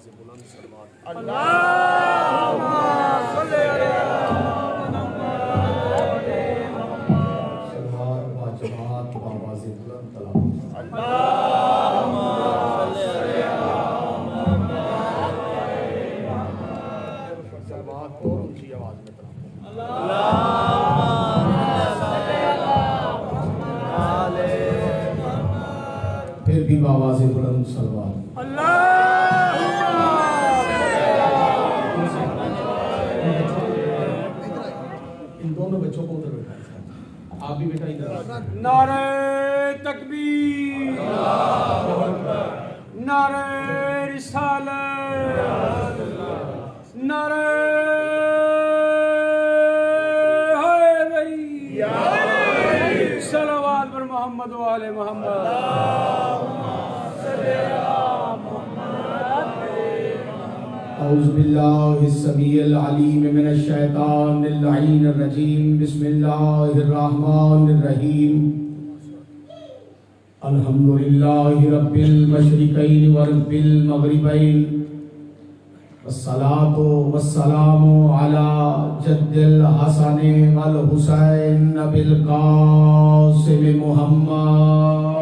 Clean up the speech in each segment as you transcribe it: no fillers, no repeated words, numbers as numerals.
آواز بلند صلوات اللہم صلی علی صلوات با جماعت با آواز بلند تلاوت اللہم صلی علی صلوات اور اونچی آواز میں تلاوت پھر بھی بآواز بلند صلوات ان دونوں بچوں کو ادھر بیٹھا ہے آپ بھی بیٹھا ادھر نعرہ تکبیر نعرہ رسالت نعرہ حیدری صلوات پر محمد و آل محمد اعوذ باللہ السمیع العلیم من الشیطان اللعین الرجیم بسم اللہ الرحمن الرحیم الحمدللہ رب المشرقین ورب المغربین والصلاة والسلام علی جد الحسن والحسین بالقاسم محمد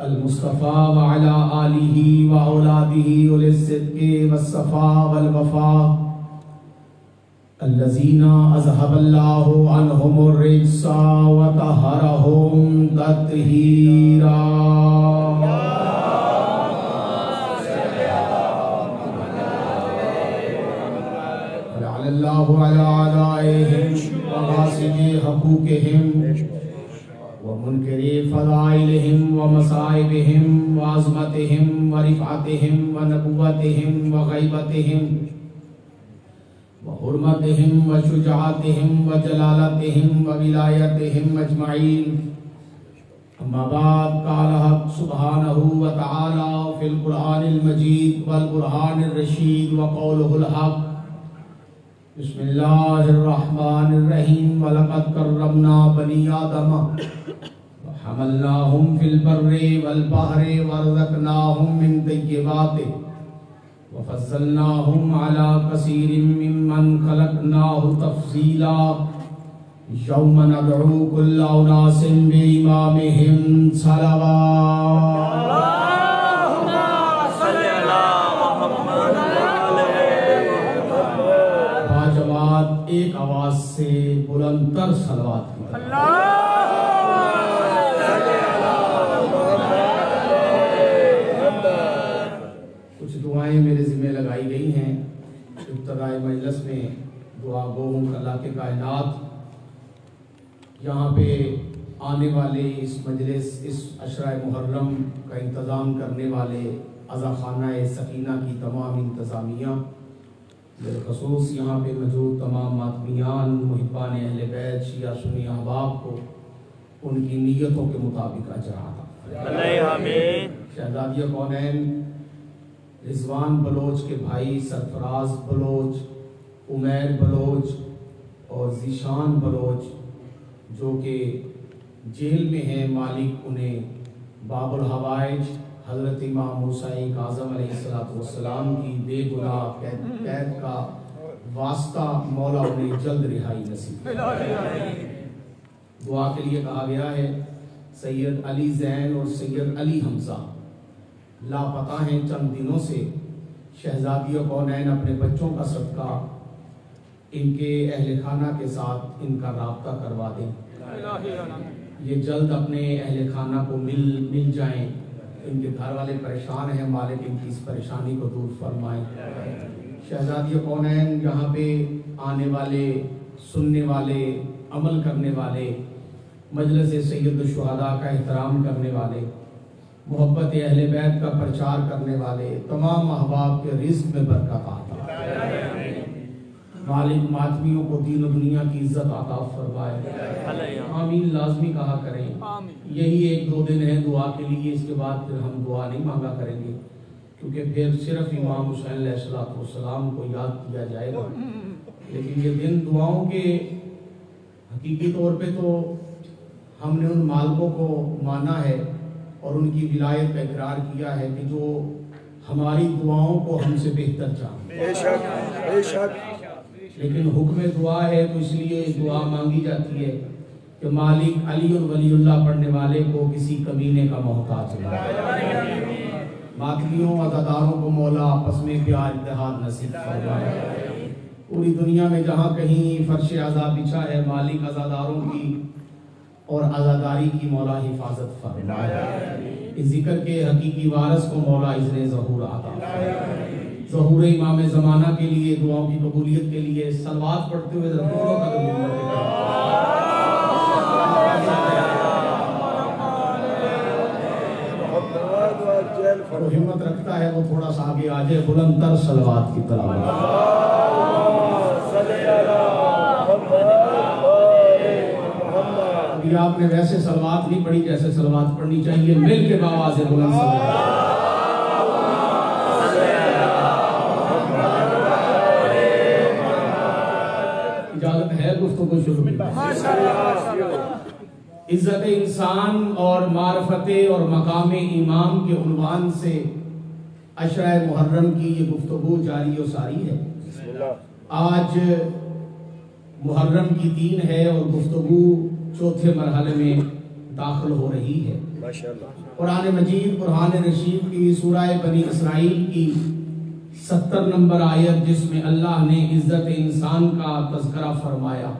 المصطفى وعلى آله وأولاده وللصدق والصفاء والوفاء الذين أذهب الله عنهم الرجس وطهرهم تطهيرا ولعل الله على أعدائهم وغاصب حقوقهم ومنكر فضائلهم ومصائبهم وعظمتهم ورفعتهم ونبوتهم وغيبتهم وحرمتهم وشجاعتهم وجلالتهم وولايتهم أجمعين أما بعد قال حق سبحانه وتعالى في القرآن المجيد والقرآن الرشيد وقوله الحق بسم الله الرحمن الرحيم ولقد كرمنا بني آدم وحملناهم في البر والبحر ورزقناهم من طيبات وفضلناهم على كثير ممن خلقناه تفضيلا يوم ندعو كل أناس بإمامهم صلوات ایک آواز سے بلندتر صلوات کی کچھ دعائیں میرے ذمہ لگائی گئی ہیں ابتدائی مجلس میں دعا گو ہوں اللہ کے کائنات یہاں پہ آنے والے اس مجلس اس عشرہ محرم کا انتظام کرنے والے عزا خانہ سکینہ کی تمام انتظامیہ بالخصوص یہاں پہ موجود تمام ماتمیان محبان اہل بیت شیعہ سنی احباب کو ان کی نیتوں کے مطابق اجر عطا آمین شہزادیہ کونین رضوان بلوچ کے بھائی سرفراز بلوچ عمیر بلوچ اور ذیشان بلوچ جو کہ جیل میں ہیں مالک انہیں باب الحوائج حضرت امام موسیٰ کاظم علیہ السلام کی بے گناہ قید کا واسطہ مولا انہیں جلد رہائی نصیب دعا کے لیے کہا گیا ہے سید علی زین اور سید علی حمزہ لاپتہ ہیں چند دنوں سے شہزادیہ کونین اپنے بچوں کا صدقہ ان کے اہل خانہ کے ساتھ ان کا رابطہ کروا دیں یہ جلد اپنے اہل خانہ کو مل جائیں ان کے گھر والے پریشان ہیں مالک ان کی اس پریشانی کو دور فرمائیں شہزادیہ کونین یہاں پہ آنے والے سننے والے عمل کرنے والے مجلس سید الشہداء کا احترام کرنے والے محبت اہل بیت کا پرچار کرنے والے تمام احباب کے رزق میں برکت عطا مالک ماتمیوں کو دین و دنیا کی عزت عطا فرمائے آمین لازمی کہا کریں یہی ایک دو دن ہے دعا کے لیے اس کے بعد پھر ہم دعا نہیں مانگا کریں گے کیونکہ پھر صرف امام حسین علیہ السلام کو یاد کیا جائے گا لیکن یہ دن دعاؤں کے حقیقی طور پہ تو ہم نے ان مالکوں کو مانا ہے اور ان کی ولایت کا اقرار کیا ہے کہ جو ہماری دعاؤں کو ہم سے بہتر جانتے ہیں۔ بے شک بے شک۔ لیکن حکم دعا ہے تو اس لیے دعا مانگی جاتی ہے کہ مالک علی ولی اللہ پڑھنے والے کو کسی کمینے کا محتاج ہے۔ ماتلیوں عزاداروں کو مولا آپس میں پیار اتحاد نصیب فرمائے۔ پوری دنیا میں جہاں کہیں فرش عزا بچھا ہے مالک عزاداروں کی اور عزاداری کی مولا حفاظت فرمائے۔ اس ذکر کے حقیقی وارث کو مولا اذن ظہور عطا فرمائے۔ ظہور امام زمانہ کے لیے دعاؤں کی قبولیت کے لیے صلوات پڑھتے ہوئے دونوں کا جو ہمت رکھتا ہے وہ تھوڑا سا آگے آ جائے بلند تر صلوات کی تلاوت۔ ابھی آپ نے ویسے صلوات نہیں پڑھی جیسے صلوات پڑھنی چاہیے، مل کے باواز بلند صلوات۔ اجازت ہے گفتگو شروع کی؟ عزت انسان اور معرفت اور مقام امام کے عنوان سے عشرہ محرم کی یہ گفتگو جاری و ساری ہے۔ آج محرم کی 3 ہے اور گفتگو چوتھے مرحلے میں داخل ہو رہی ہے۔ قرآن مجید قرآن رشید کی سورہ بنی اسرائیل کی 70 نمبر آیت جس میں اللہ نے عزت انسان کا تذکرہ فرمایا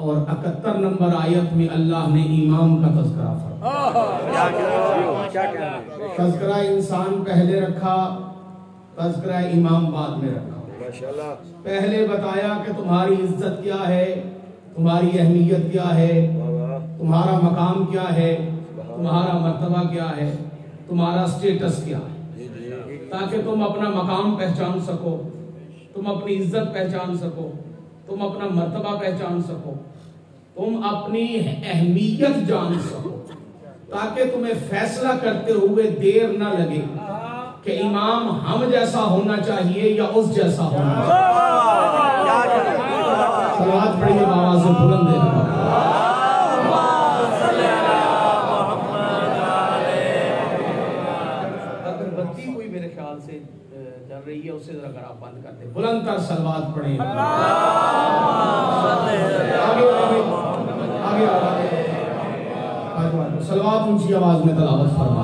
اور 71 نمبر آیت میں اللہ نے امام کا تذکرہ فرمایا۔ تذکرہ انسان پہلے رکھا، تذکرہ امام بعد میں رکھا۔ پہلے بتایا کہ تمہاری عزت کیا ہے، تمہاری اہمیت کیا ہے، تمہارا مقام کیا ہے، تمہارا مرتبہ کیا ہے، تمہارا سٹیٹس کیا ہے، تاکہ تم اپنا مقام پہچان سکو، تم اپنی عزت پہچان سکو، تم اپنا مرتبہ پہچان سکو، تم اپنی اہمیت جان سکو، تاکہ تمہیں فیصلہ کرتے ہوئے دیر نہ لگے کہ امام ہم جیسا ہونا چاہیے یا اس جیسا ہونا چاہیے۔ صلوات پڑھیے باواز بلند ہے۔ اگر بتی کوئی میرے خیال سے چل رہی ہے اسے ذرا اگر آپ بند کر دیں، بلند تر صلوات پڑھیں۔ صلوات اونچی آواز میں تلاوت فرما۔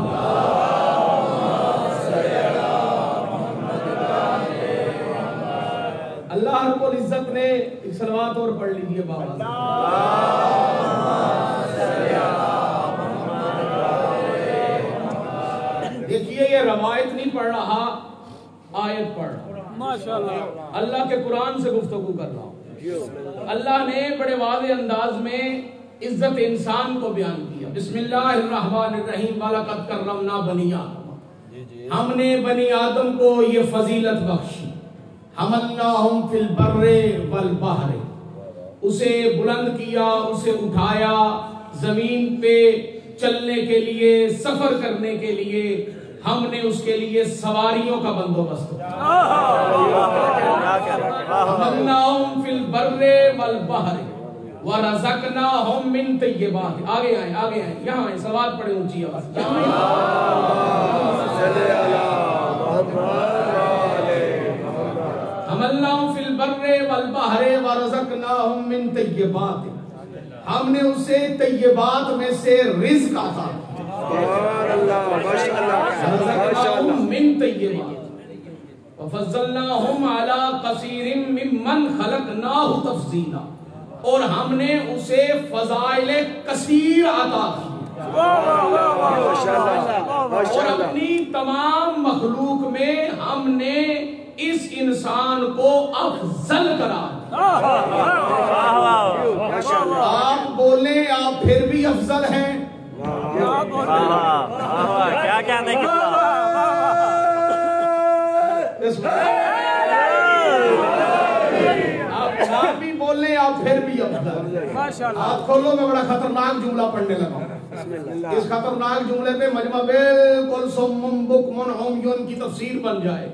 اللہ رب العزت نے ایک صلوات اور پڑھ لیجئے بابا۔ دیکھیے یہ روایت نہیں پڑھ رہا، آیت پڑھ رہا، ماشاءاللہ اللہ کے قرآن سے گفتگو کر رہا ہوں۔ اللہ نے بڑے واضح انداز میں عزت انسان کو بیان کیا۔ بسم اللہ الرحمن الرحیم، وَلَقَدْ كَرَّمْنَا بَنِي آدَمَ، ہم نے بنی آدم کو یہ فضیلت بخشی۔ حَمَلْنَاهُمْ فِي الْبَرِّ وَالْبَحْرِ، اسے بلند کیا، اسے اٹھایا، زمین پہ چلنے کے لیے، سفر کرنے کے لیے ہم نے اس کے لیے سواریوں کا بندوبست کیا۔ حَمَلْنَاهُمْ فِي الْبَرِّ وَالْبَحْرِ وَرَزَقْنَاهُمْ مِنْ طَيِّبَاتِ۔ آگے آئیں، آگے آئیں، یہاں آئیں، صلوات پڑھیں اونچی آواز۔ حَمَلْنَاهُمْ فِي الْبَرِّ وَالْبَحْرِ وَرَزَقْنَاهُمْ مِنْ طَيِّبَاتِ، ہم نے اسے طیبات میں سے رزق عطا کیا۔ رَزَقْنَاهُمْ مِنْ طَيِّبَاتِ وَفَضَّلْنَاهُمْ عَلَى كَثِيرٍ مِّمَّنْ خَلَقْنَاهُ تَفْضِيلًا، اور ہم نے اسے فضائل کثیر عطا کی اور اپنی تمام مخلوق میں ہم نے اس انسان کو افضل قرار دیا۔ آپ بولیں، آپ پھر بھی افضل ہیں۔ کیا کہنے کی آپ بھی بولیں، آپ پھر بھی افضل۔ آپ کھولو، میں بڑا خطرناک جملہ پڑھنے لگا ہوں۔ اس خطرناک جملے پہ مجمع بالکل صم بکم عمی کی تفسیر بن جائے۔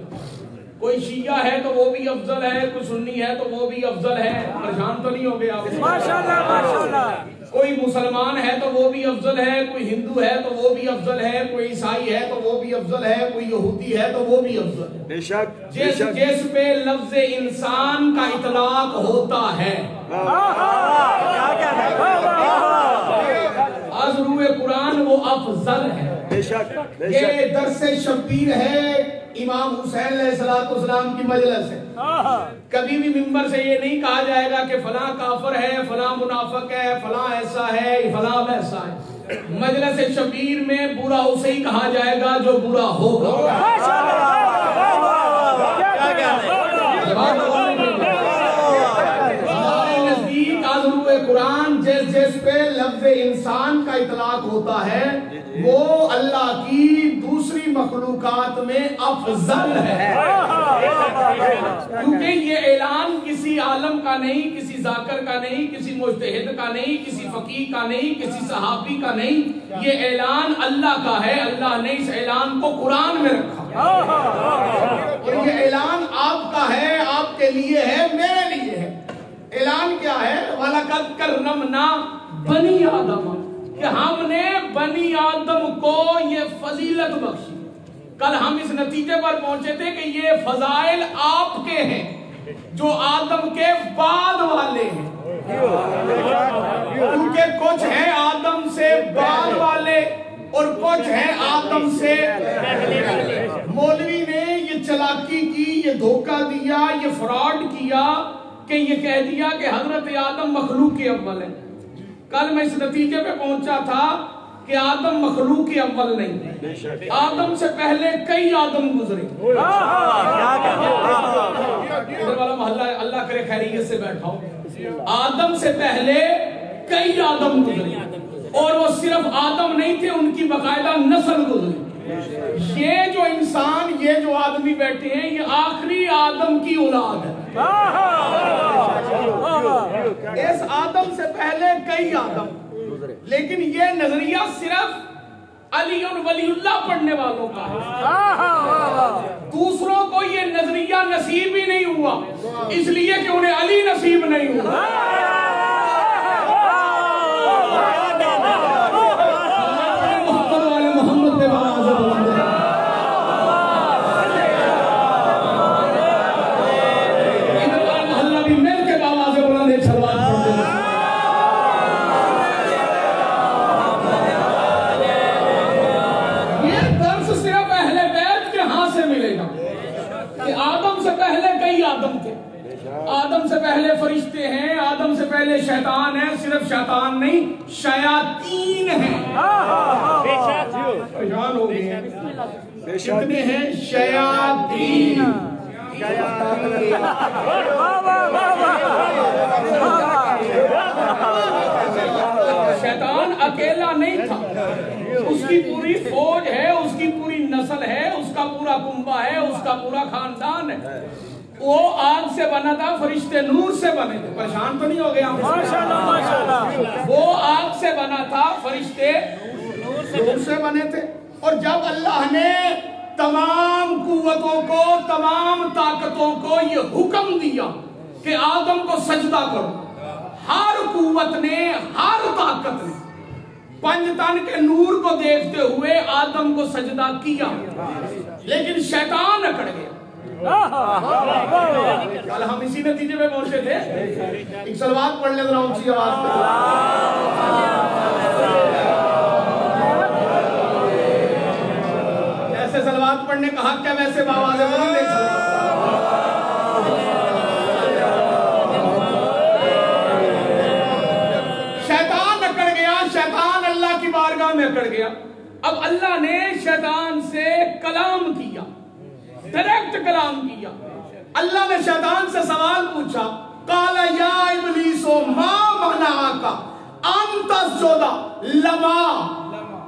کوئی شیعہ ہے تو وہ بھی افضل ہے، کوئی سنی ہے تو وہ بھی افضل ہے۔ پریشان تو نہیں ہو گئے آپ؟ ماشاءاللہ ماشاءاللہ۔ کوئی مسلمان ہے تو وہ بھی افضل ہے، کوئی ہندو ہے تو وہ بھی افضل ہے، کوئی عیسائی ہے تو وہ بھی افضل ہے، کوئی یہودی ہے تو وہ بھی افضل ہے۔ بے شک جس پہ لفظ انسان کا اطلاق ہوتا ہے از روح قرآن وہ افضل ہے۔ بے شک یہ درس شبیر ہے امام حسین علیہ السلام کی مجلس ہے۔ کبھی بھی ممبر سے یہ نہیں کہا جائے گا کہ فلاں کافر ہے، فلاں منافق ہے، فلاں ایسا ہے، فلاں ویسا ہے۔ مجلس شبیر میں برا اسے ہی کہا جائے گا جو برا ہوگا۔ ہمارے نزدیک از روح قرآن جس پہ لفظ انسان کا اطلاق ہوتا ہے وہ اللہ کی دوسری مخلوقات میں افضل ہے، کیونکہ یہ اعلان کسی عالم کا نہیں، کسی ذاکر کا نہیں، کسی مجتہد کا نہیں، کسی فقیہ کا نہیں، کسی صحابی کا نہیں، یہ اعلان اللہ کا ہے۔ اللہ نے اس اعلان کو قرآن میں رکھا اور یہ اعلان آپ کا ہے، آپ کے لیے ہے، میرے لیے ہے۔ اعلان کیا ہے؟ وَلَقَدْ كَرَّمْنَا بَنِي آدَمَ، کہ ہم نے بنی آدم کو یہ فضیلت بخشی۔ کل ہم اس نتیجے پر پہنچے تھے کہ یہ فضائل آپ کے ہیں جو آدم کے بعد والے ہیں، کیونکہ کچھ ہیں آدم سے بعد والے اور کچھ ہیں آدم سے پہلے۔ مولوی نے یہ چلاکی کی، یہ دھوکہ دیا، یہ فراڈ کیا کہ یہ کہہ دیا کہ حضرت آدم مخلوق کے اول ہے۔ کل میں اس نتیجے پہ پہنچا تھا کہ آدم مخلوق کے اول نہیں، آدم سے پہلے کئی آدم گزرے۔ ادھر والا محلہ اللہ کرے خیریت سے بیٹھا ہو۔ آدم سے پہلے کئی آدم گزرے اور وہ صرف آدم نہیں تھے، ان کی باقاعدہ نسل گزری۔ یہ جو انسان، یہ جو آدمی بیٹھے ہیں، یہ آخری آدم کی اولاد ہے۔ اس آدم سے پہلے کئی آدم، لیکن یہ نظریہ صرف علی ولی اللہ پڑھنے والوں کا ہے۔ دوسروں کو یہ نظریہ نصیب ہی نہیں ہوا، اس لیے کہ انہیں علی نصیب نہیں ہوا۔ آدم سے پہلے فرشتے ہیں، آدم سے پہلے شیطان ہے، صرف شیطان نہیں، شیاطین ہیں۔ پہچان ہو گئے ہیں، کتنے ہیں؟ شیاطین۔ شیطان اکیلا نہیں تھا، اس کی پوری فوج ہے، اس کی پوری نسل ہے، اس کا پورا کنبہ ہے، اس کا پورا خاندان ہے۔ وہ آگ سے بنا تھا، فرشتے نور سے بنے تھے۔ پریشان تو نہیں ہو گیا؟ وہ آگ سے بنا تھا، فرشتے نور سے بنے تھے۔ اور جب اللہ نے تمام قوتوں کو، تمام طاقتوں کو یہ حکم دیا کہ آدم کو سجدہ کرو، ہر قوت نے، ہر طاقت نے پنج تن کے نور کو دیکھتے ہوئے آدم کو سجدہ کیا، لیکن شیطان اکڑ گیا۔ کل ہم اسی نتیجے پہ پہنچے تھے۔ ایک صلوات پڑھ لیں ذرا اونچی آواز میں۔ جیسے صلوات پڑھنے کا حق ہے ویسے باواز بلند ایک شیطان اکڑ گیا، شیطان اللہ کی بارگاہ میں اکڑ گیا۔ اب اللہ نے شیطان سے کلام کیا، ڈائریکٹ کلام کیا۔ اللہ نے شیطان سے سوال پوچھا، قال یا ابلیس ما منعک ان تسجد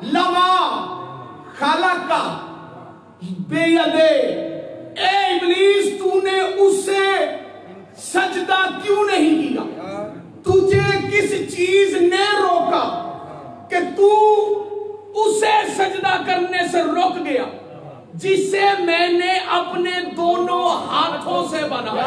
لما خلق بیدے، اے ابلیس تو نے اسے سجدہ کیوں نہیں کیا؟ تجھے کس چیز نے روکا کہ تو اسے سجدہ کرنے سے رک گیا جسے میں نے اپنے دونوں ہاتھوں سے بنایا؟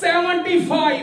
75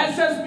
SSP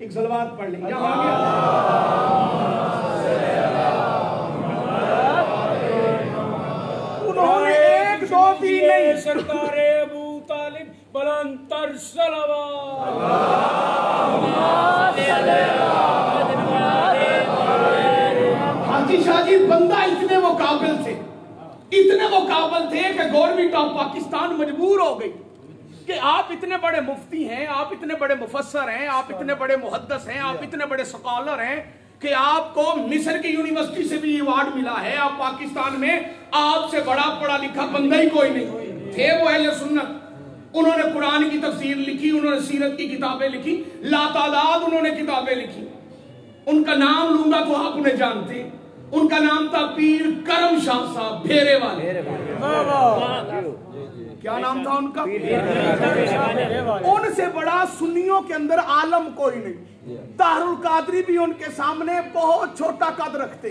ایک صلوات پڑھ لیں یہاں آگے انہوں نے ایک دو تین نہیں سرکار ابو طالب بلند تر صلوات حاجی شاہ جی بندہ اتنے وہ قابل تھے کہ گورنمنٹ آف پاکستان مجبور ہو گئی کہ آپ اتنے بڑے مفتی ہیں، آپ اتنے بڑے مفسر ہیں، آپ اتنے بڑے محدث ہیں، آپ اتنے بڑے سکالر ہیں کہ آپ کو مصر کی یونیورسٹی سے بھی ایوارڈ ملا ہے، آپ پاکستان میں آپ سے بڑا پڑھا لکھا بندہ ہی کوئی نہیں تھے وہ اہل سنت۔ انہوں نے قرآن کی تفسیر لکھی، انہوں نے سیرت کی کتابیں لکھی، لاتعداد انہوں نے کتابیں لکھی۔ ان کا نام لوں گا تو آپ انہیں جانتے ہیں، ان کا نام تھا پیر کرم شاہ صاحب بھیرے والے۔ کیا نام تھا ان کا؟ ان سے بڑا سنیوں کے اندر عالم کوئی نہیں۔ طاہر القادری بھی ان کے سامنے بہت چھوٹا قد رکھتے،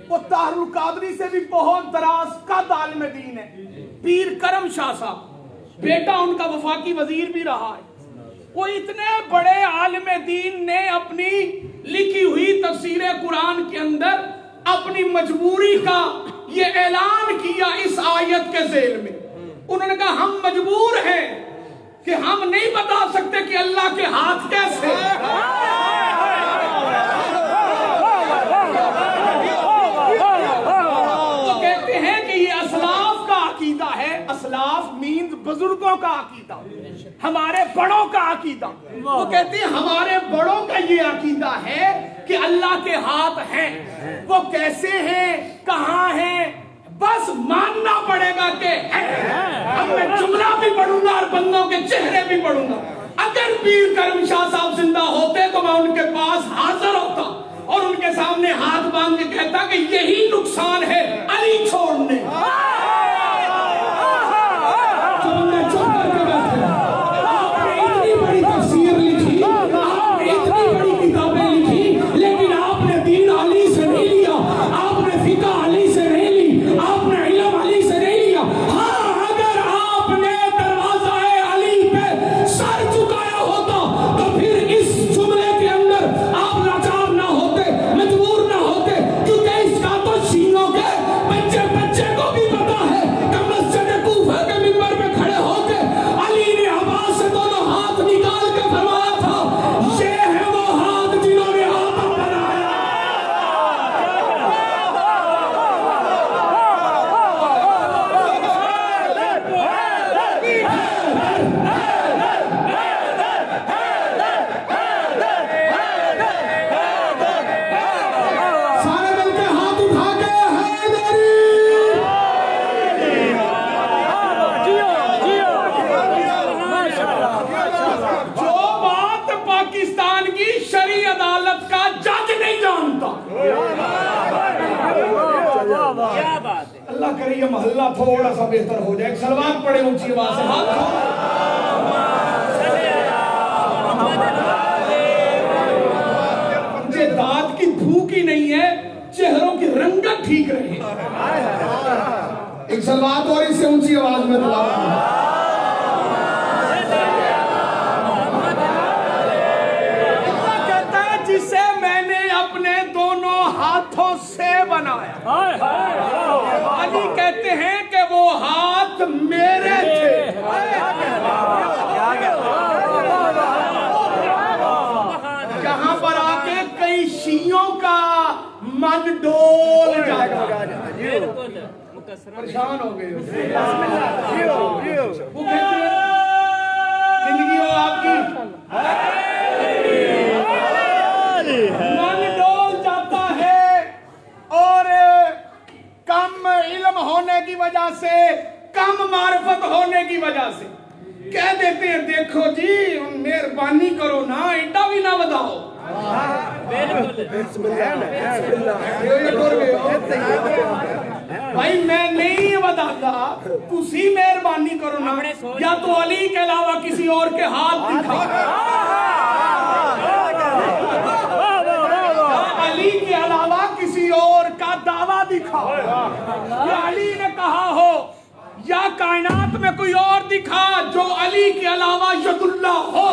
وہ طاہر القادری سے بھی بہت دراز قد عالم دین ہے۔ پیر کرم شاہ صاحب بیٹا ان کا وفاقی وزیر بھی رہا ہے، وہ اتنے بڑے عالم دین نے اپنی لکھی ہوئی تفسیر قرآن کے اندر اپنی مجبوری کا یہ اعلان کیا اس آیت کے ذیل میں۔ انہوں نے کہا ہم مجبور ہیں کہ ہم نہیں بتا سکتے کہ اللہ کے ہاتھ کیسے، وہ کہتے ہیں کہ یہ اسلاف کا عقیدہ ہے، اسلاف مینز بزرگوں کا عقیدہ، ہمارے بڑوں کا عقیدہ۔ وہ کہتے ہیں ہمارے بڑوں کا یہ عقیدہ ہے کہ اللہ کے ہاتھ ہیں، وہ کیسے ہیں، کہاں ہیں، بس ماننا پڑے گا کہ ہے۔ اب میں جملہ بھی پڑھوں گا اور بندوں کے چہرے بھی پڑھوں گا۔ اگر پیر کرم شاہ صاحب زندہ ہوتے تو میں ان کے پاس حاضر ہوتا اور ان کے سامنے ہاتھ باندھ کے کہتا کہ یہی نقصان ہے علی چھوڑنے۔ اللہ کرے یہ محلہ تھوڑا سا بہتر ہو جائے، ایک صلوات پڑھے اونچی آواز سے، ہاتھ مجھے دانت کی بھوک ہی نہیں ہے، چہروں کی رنگت ٹھیک رہے۔ ایک صلوات اور اس سے اونچی آواز میں تلاوت کہتا ہے جسے میں نے اپنے دونوں ہاتھوں سے بنایا۔ علی کہتے ہیں کہ وہ ہاتھ میرے تھے۔ جہاں پر آکے کئی شیعوں کا من ڈول جاتا، پریشان ہو گئے، وہ کہتے ہیں زندگی ہو آپ کی، من ڈول جاتا ہے اور کم علم ہونے کی وجہ سے، کم معرفت ہونے کی وجہ سے کہہ دیتے ہیں دیکھو جی مہربانی کرو نا ایڈا بھی نہ بتاؤ۔ بھائی میں نہیں بتاتا، تسی مہربانی کرو نا، یا تو علی کے علاوہ کسی اور کے ہاتھ دکھا، علی کے علاوہ کسی اور کا دعویٰ دکھا، یا علی نے کہا ہو، یا کائنات میں کوئی اور دکھا جو علی کے علاوہ ید اللہ ہو۔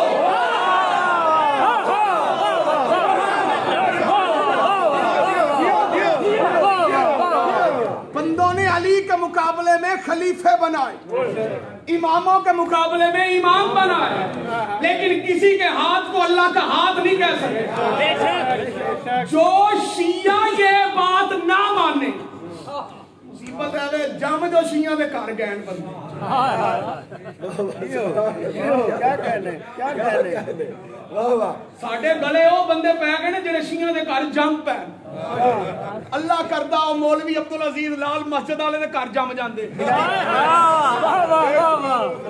مقابلے میں خلیفے بنائے, اماموں کے مقابلے میں امام بنائے, لیکن کسی کے ہاتھ کو اللہ کا ہاتھ نہیں کہہ سکتے. جو شیعہ یہ بات نہ مانے, مصیبت ہے جم جو شیعہ دے گھر گئے بندے. ساڈے گلے وہ بندے پی گئے نے جڑے شیعہ دے گھر جم پے. اللہ کردا او مولوی عبدالعزیز لال مسجد والے دے گھر جم جاندے.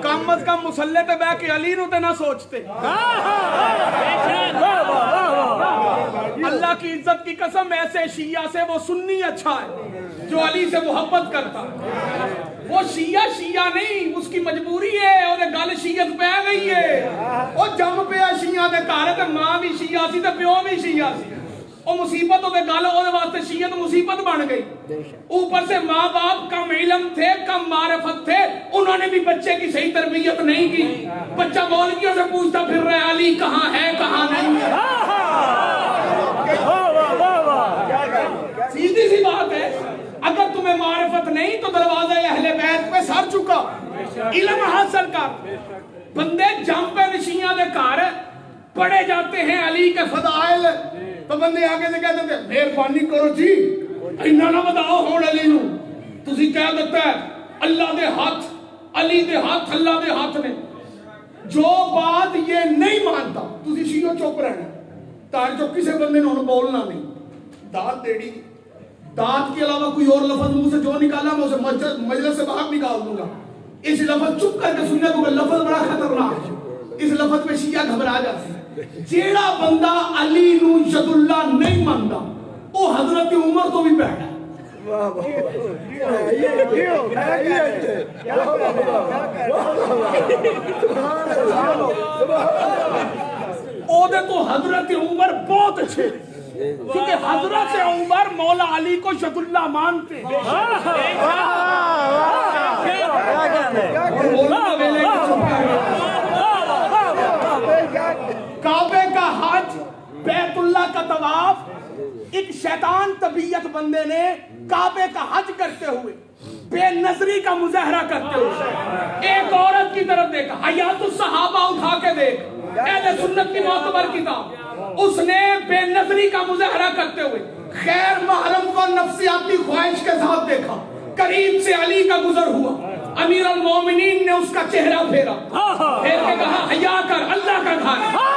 کم از کم مصلے تے بیٹھ کے علی نو تے نہ سوچتے. اللہ کی عزت کی قسم, ایسے شیعہ سے وہ سنی اچھا ہے جو علی سے محبت کرتا. وہ شیعہ شیعہ نہیں, اس کی مجبوری ہے, اور گل شیعت پہ گئی ہے. وہ جم پیا شیعہ دے گھر تے ماں بھی شیعہ سی تے پیو بھی شیعہ سی. وہ مصیبت دے گل وہ واسطے شیعت مصیبت بن گئی. اوپر سے ماں باپ کم علم تھے, کم معرفت تھے, انہوں نے بھی بچے کی صحیح تربیت نہیں کی. بچہ مولویوں سے پوچھتا پھر رہا ہے علی کہاں ہے کہاں نہیں ہے. سیدھی سی بات ہے, اگر تمہیں معرفت نہیں تو دروازہ اہل بیت پہ سر چکا, علم حاصل کر. بندے جم پہ نشیاں دے گھر پڑھے جاتے ہیں علی کے فضائل, تو بندے آگے سے کہتے تھے مہربانی کرو جی انہاں نہ بتاؤ ہون علی نو. تسی کہہ دیتا ہے اللہ دے ہاتھ, علی دے ہاتھ, اللہ دے ہاتھ نے. جو بات یہ نہیں مانتا تسی شیعہ چپ رہنا, تاکہ جو کسی بندے نے انہوں بولنا نہیں. داد دیڑی, داد کے علاوہ کوئی اور لفظ منہ سے جو نکالا میں اسے مجلس سے باہر نکال دوں گا. اس لفظ چپ کر کے سننے کو لفظ بڑا خطرناک ہے. اس لفظ میں شیعہ گھبرا جاتے ہیں. جیڑا بندہ علی نو ید اللہ نہیں مانتا وہ حضرت عمر تو بھی بیٹھا. اودے تو حضرت عمر بہت اچھے, کیونکہ حضرت عمر مولا علی کو ید اللہ مانتے. کعبے کا حج, بیت اللہ کا طواف, ایک شیطان طبیعت بندے نے کعبے کا حج کرتے ہوئے بے نظری کا مظاہرہ کرتے ہوئے ایک عورت کی طرف دیکھا. حیات الصحابہ اٹھا کے دیکھ, اہل سنت کی معتبر کتاب. اس نے بے نظری کا مظاہرہ کرتے ہوئے غیر محرم کو نفسیاتی خواہش کے ساتھ دیکھا. قریب سے علی کا گزر ہوا, امیر المومنین نے اس کا چہرہ پھیرا, پھیر کے کہا حیا کر, اللہ کا گھر ہے.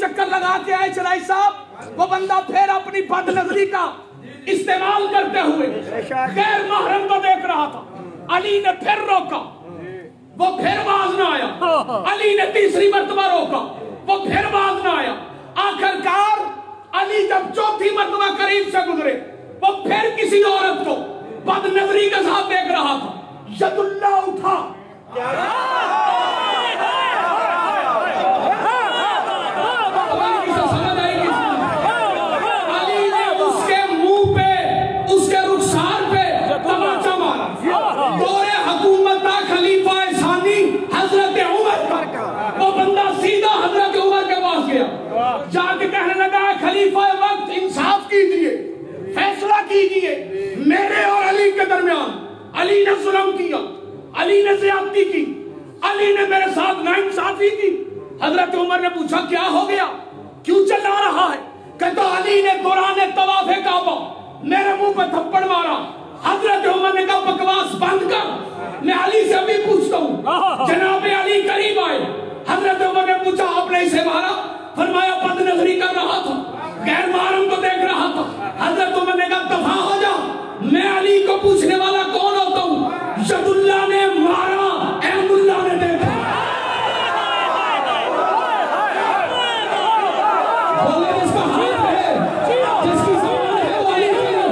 چکر لگا کے آئے چرائی صاحب, وہ بندہ پھر اپنی بد نظری کا استعمال کرتے ہوئے غیر محرم کو دیکھ رہا تھا. علی نے پھر روکا, وہ پھر باز نہ آیا. علی نے تیسری مرتبہ روکا, وہ پھر باز نہ آیا. آخرکار علی جب چوتھی مرتبہ قریب سے گزرے, وہ پھر کسی عورت کو بد نظری کے ساتھ دیکھ رہا تھا. ید اللہ اٹھا, جا کے کہنے لگا خلیفہ وقت انصاف کیجئے, فیصلہ کیجئے میرے اور علی کے درمیان. علی نے ظلم کیا, علی نے زیادتی کی, علی نے میرے ساتھ ناانصافی کی. حضرت عمر نے پوچھا کیا ہو گیا, کیوں چلا رہا ہے؟ کہتا علی نے دوران طواف کعبہ میرے منہ پہ تھپڑ مارا. حضرت عمر نے کہا بکواس بند کر, میں علی سے ابھی پوچھتا ہوں. جناب علی قریب آئے. حضرت عمر نے پوچھا آپ نے اسے مارا؟ فرمایا بد نظری کر رہا تھا, غیر محرم کو دیکھ رہا تھا. حضرت عمر نے کہا دفع ہو جا, میں علی کو پوچھنے والا کون ہوتا ہوں؟ ید اللہ نے مارا, احمد اللہ نے دیکھا. بولے جس کا ہاتھ ہے, جس کی زبان ہے وہ علی ہے.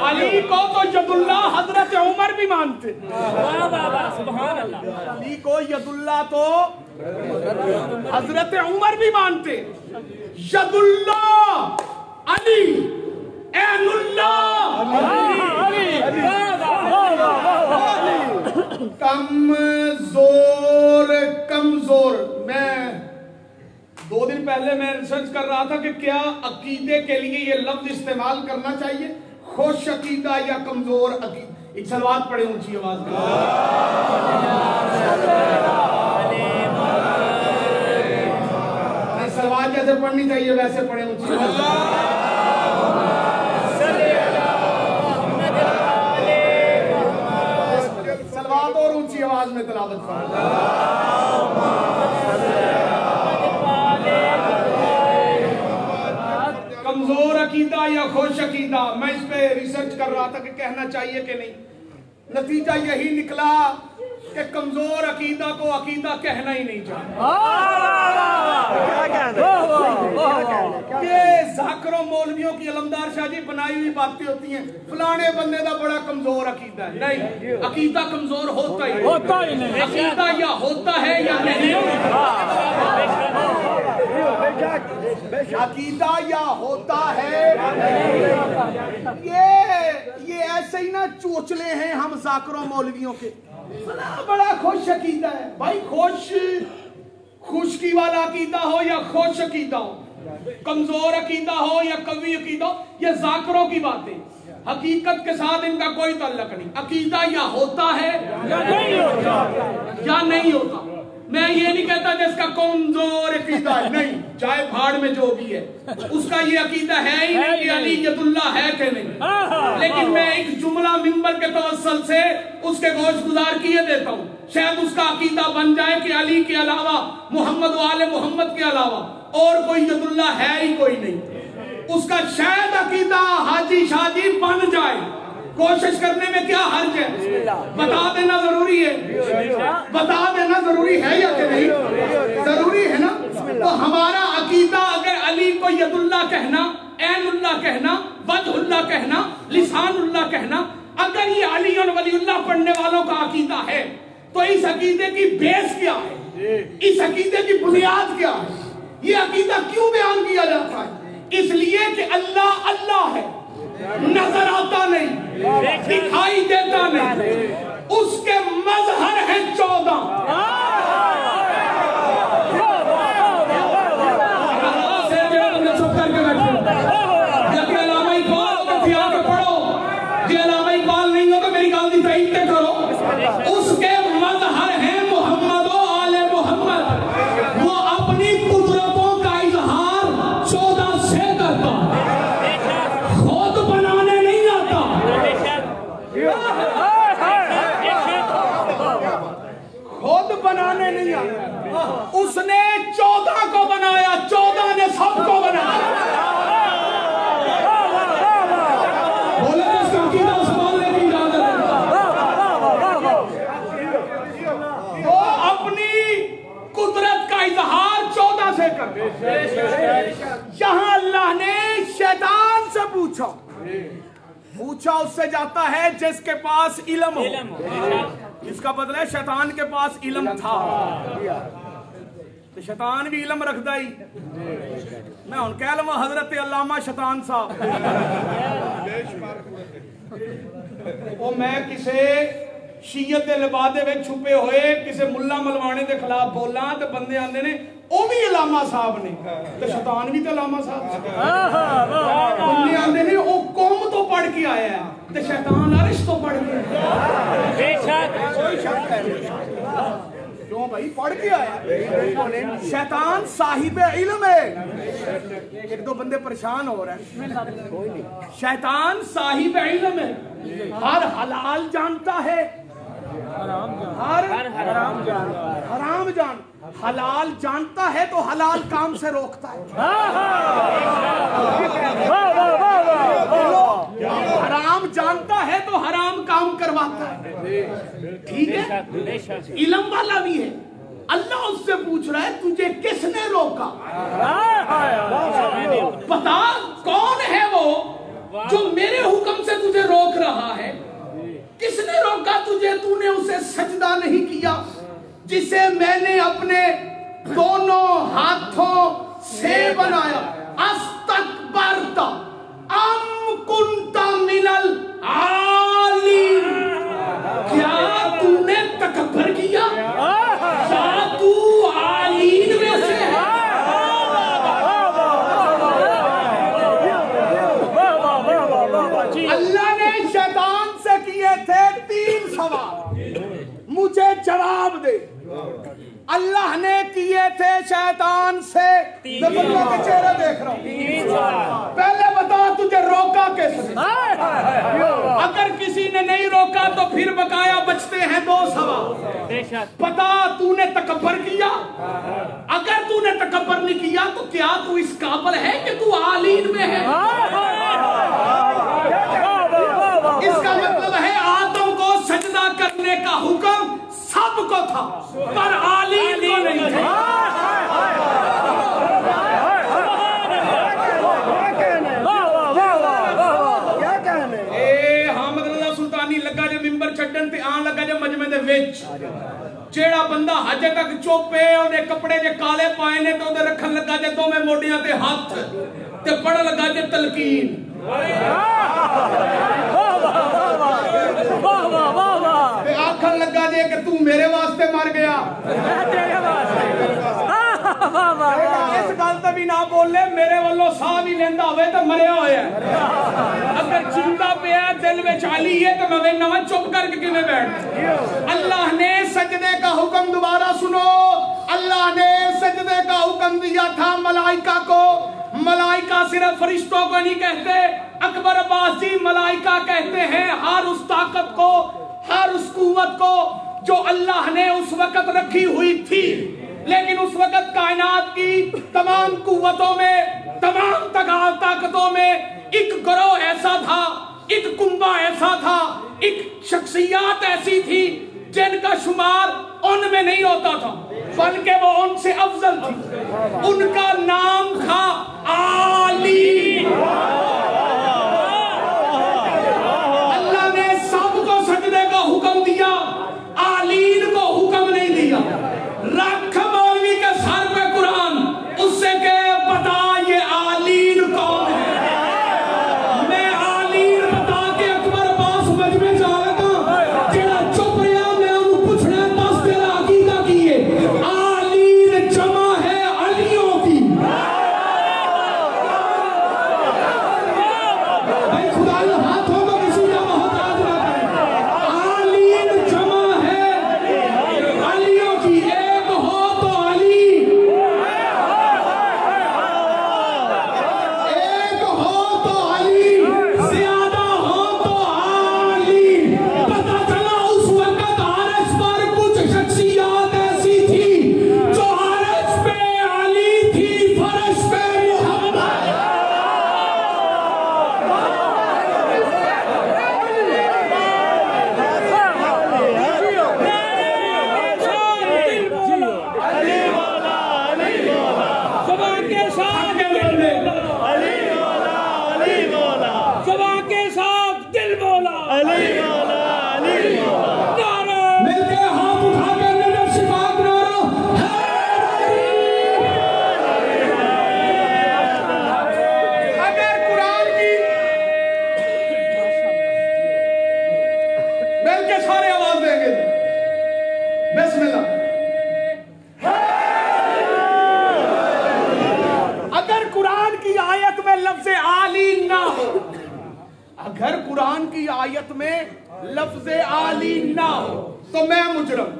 علی کو تو ید اللہ حضرت عمر بھی مانتے. سبحان اللہ. علی کو ید اللہ تو حضرت عمر بھی مانتے. ید اللہ علی، عین اللہ کمزور. میں 2 دن پہلے میں ریسرچ کر رہا تھا کہ کیا عقیدے کے لیے یہ لفظ استعمال کرنا چاہیے، خوش عقیدہ یا کمزور عقیدہ. ایک سلوات پڑھے اونچی آواز میں. سلوات جیسے پڑھنی چاہیے ویسے پڑھے اونچی آواز میں. سلوات اور اونچی آواز میں تلاوت فرمائیں. کمزور عقیدہ یا خوش عقیدہ، میں اس پہ ریسرچ کر رہا تھا کہ کہنا چاہیے کہ نہیں. نتیجہ یہی نکلا کہ کمزور عقیدہ کو عقیدہ کہنا ہی نہیں چاہیے. یہ ذاکروں مولویوں کی علمدار شاہ جی بنائی ہوئی باتیں ہوتی ہیں، فلانے بندے دا بڑا کمزور عقیدہ ہے. نہیں، عقیدہ کمزور ہوتا ہی نہیں. عقیدہ یا ہوتا ہے یا نہیں. عقیدہ یا ہوتا ہے. یہ ایسے ہی نہ چوچلے ہیں ہم ذاکروں مولویوں کے. بڑا خوش عقیدہ ہے. بھائی خشکی والا عقیدہ ہو یا خوش عقیدہ ہو، کمزور عقیدہ ہو یا قوی عقیدہ ہو، یہ ذاکروں کی باتیں، حقیقت کے ساتھ ان کا کوئی تعلق نہیں. عقیدہ یا ہوتا ہے یا نہیں ہوتا. میں یہ نہیں کہتا جس کا کمزور عقیدہ ہے، نہیں، چاہے پہاڑ میں جو بھی ہے اس کا یہ عقیدہ ہے ہی نہیں کہ علی ید اللہ ہے کہ نہیں. لیکن میں ایک جملہ منبر کے توسل سے اس کے گوش گزار کیے دیتا ہوں. شاید اس کا عقیدہ بن جائے کہ علی کے علاوہ، محمد و آل محمد کے علاوہ اور کوئی ید اللہ ہے ہی کوئی نہیں. اس کا شاید عقیدہ حاجی شاہ جی بن جائے. کوشش کرنے میں کیا حرج ہے؟ بتا دینا ضروری ہے. بتا دینا ضروری ہے یا کہ نہیں؟ ضروری ہے نا. تو ہمارا عقیدہ اگر علی کو ید اللہ کہنا، عین اللہ کہنا، وجہ اللہ کہنا، لسان اللہ کہنا، اگر یہ علی اور ولی اللہ پڑھنے والوں کا عقیدہ ہے تو اس عقیدے کی بیس کیا ہے؟ اس عقیدے کی بنیاد کیا ہے؟ یہ عقیدہ کیوں بیان کیا جاتا ہے؟ اس لیے کہ اللہ اللہ ہے، نظر آتا نہیں، دکھائی دیتا نہیں. اس کے مظہر ہیں 14. علامہ اقبال ہو تو آ کے پڑھو، جی علامہ اقبال نہیں ہو تو میری گال دی تعید کرو. اس کے مظہر ہیں محمد و آل محمد. وہ اپنی قدرتوں کا اظہار 14 سے کرتا، خود بنانے نہیں آتا. خود بنانے نہیں آتا. اس نے 14 کو بنایا، 14 نے سب کو بنایا. بولے اس کا عقیدہ سنبھالنے کی اجازت ہے. وہ اپنی قدرت کا اظہار 14 سے کرتا. یہاں اللہ نے شیطان سے پوچھا اس سے جاتا ہے جس کے پاس علم ہو. اس کا بدلہ ہے شیطان کے پاس علم تھا تو شیطان بھی علم رکھتا ہی. میں ان کہہ لوں حضرت علامہ شیطان صاحب وہ میں کسے شیعت دے لبادے میں چھپے ہوئے کسے ملا ملوانے دے خلاف بولا تو بندے آندے نے وہ بھی علامہ صاحب نے تو شیطان بھی تو علامہ صاحب بندے آندے نے وہ قوم تو پڑھ کے آیا ہے تو شیطان عرش تو پڑھ کے کیوں بھائی پڑھ کے آیا. شیطان صاحب علم ہے. ایک دو بندے پریشان ہو رہے ہیں. شیطان صاحب علم ہے، ہر حلال جانتا ہے، ہر حرام جان. حلال جانتا ہے تو حلال کام سے روکتا ہے، حرام جانتا ہے تو حرام کام کرواتا ہے. ٹھیک ہے، علم والا بھی ہے. اللہ اس سے پوچھ رہا ہے تجھے کس نے روکا؟ بتا کون ہے وہ جو میرے حکم سے تجھے روک سے سجدہ نہیں کیا جسے میں نے اپنے دونوں ہاتھوں سے بنایا. استکبرت ام کنت من العالین. کیا تو نے تکبر کیا یا تو عالین میں سے ہے؟ اللہ نے شیطان سے کیے تھے 3 سوال، مجھے جواب دے. اللہ نے کیے تھے شیطان سے، میں بندہ کے چہرہ دیکھ رہا ہوں، پہلے بتا تجھے روکا کیسے؟ اگر کسی نے نہیں روکا تو پھر بقایا بچتے ہیں 2 سوال. بتا تو نے تکبر کیا؟ اگر تو نے تکبر نہیں کیا تو کیا تو اس قابل ہے کہ تو عالین میں ہے؟ اس کا مطلب ہے آدم کو سجدہ کرنے کا حکم سب کو تھا پر عالین کو نہیں تھا. حامد رضا سلطانی لگا جے ممبر چھڈن تے آن لگا جے مجمع دے وچ جیڑا بندہ حجے تک چپ ہے اونے کپڑے جے کالے پائے نے تے اودے رکھن لگا جے دوویں موڈیاں تے ہاتھ تے پڑھن لگا جے تلقین. آکھن لگا جے کہ تو میرے واسطے مر گیا. اس گل تے بھی نہ بولے میرے والوں ساہ بھی لیندا ہوئے تے مریا ہویا ہے. اگر چندا پیا دل وچ علی ہے تے میں نواں چپ کر کے کیویں بیٹھ. اللہ نے سجدے کا حکم دوبارہ سنو. اللہ نے سجدے کا حکم دیا تھا ملائکہ کو. ملائکہ صرف فرشتوں کو نہیں کہتے، اکبر عباس جی ملائکہ کہتے ہیں ہر اس طاقت کو، ہر اس قوت کو جو اللہ نے اس وقت رکھی ہوئی تھی. لیکن اس وقت کائنات کی تمام قوتوں میں، تمام طاقتوں میں ایک گروہ ایسا تھا، ایک کنبہ ایسا تھا، ایک شخصیات ایسی تھی جن کا شمار ان میں نہیں ہوتا تھا بلکہ وہ ان سے افضل تھی. ان کا نام تھا عالی. اللہ نے سب کو سجدے کا حکم دیا، عالین کو حکم نہیں دیا. رکھ مولوی کے سر پہ قرآن، اس سے کہ بتا یہ عالین کون ہے. میں عالین بتا کے اکبر عباس مجمع جا لگا جڑا چپ رہا میں انہوں پوچھنا دس تیرا عقیدہ کیے. عالین جمع ہے علیوں کی. بھائی خدا نے ہاتھوں کو کسی کا محتاج نہ کرے. عالین جمع ہے علیوں کی. ایک ہو تو علی، ایک ہو تو علی، زیادہ ہو تو عالی. پتہ چلا اس وقت عرش پر کچھ شخصیات ایسی تھی جو عرش پہ علی تھی، فرش پہ محمد. زبان کے ساتھ زبان کے ساتھ دل بولا. مل کے ہاتھ اٹھا کے نظر صفات نارا اگر قرآن کی مل کے سارے آواز دیں گے بسم اللہ. اگر قرآن کی آیت میں لفظ عالی نہ ہو، اگر قرآن کی آیت میں لفظ عالی نہ ہو تو میں مجرم.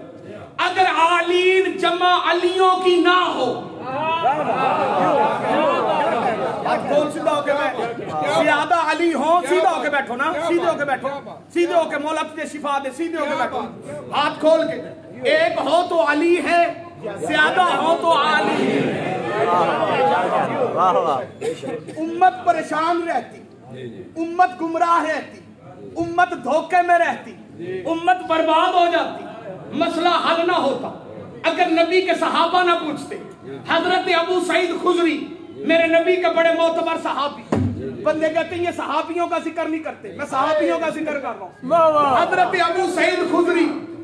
اگر عالین جمع علیوں کی نہ ہو، کھول سیدھا ہو کے بیٹھو. زیادہ علی ہوں سیدھا ہو کے بیٹھو نا، سیدھے ہو کے بیٹھو، سیدھے ہو کے مولا تجھے شفا دے. سیدھے ہو کے بیٹھو ہاتھ کھول کے. ایک ہو تو علی ہے، زیادہ ہو تو عالی ہے. امت پریشان رہتی، امت گمراہ رہتی، امت دھوکے میں رہتی، امت برباد ہو جاتی، مسئلہ حل نہ ہوتا اگر نبی کے صحابہ نہ پوچھتے. حضرت ابو سعید خضری میرے نبی کے بڑے معتبر صحابی، بندے کہتے ہیں یہ صحابیوں کا ذکر نہیں کرتے، میں صحابیوں کا ذکر کر رہا ہوں. حضرت ابو سعید خضری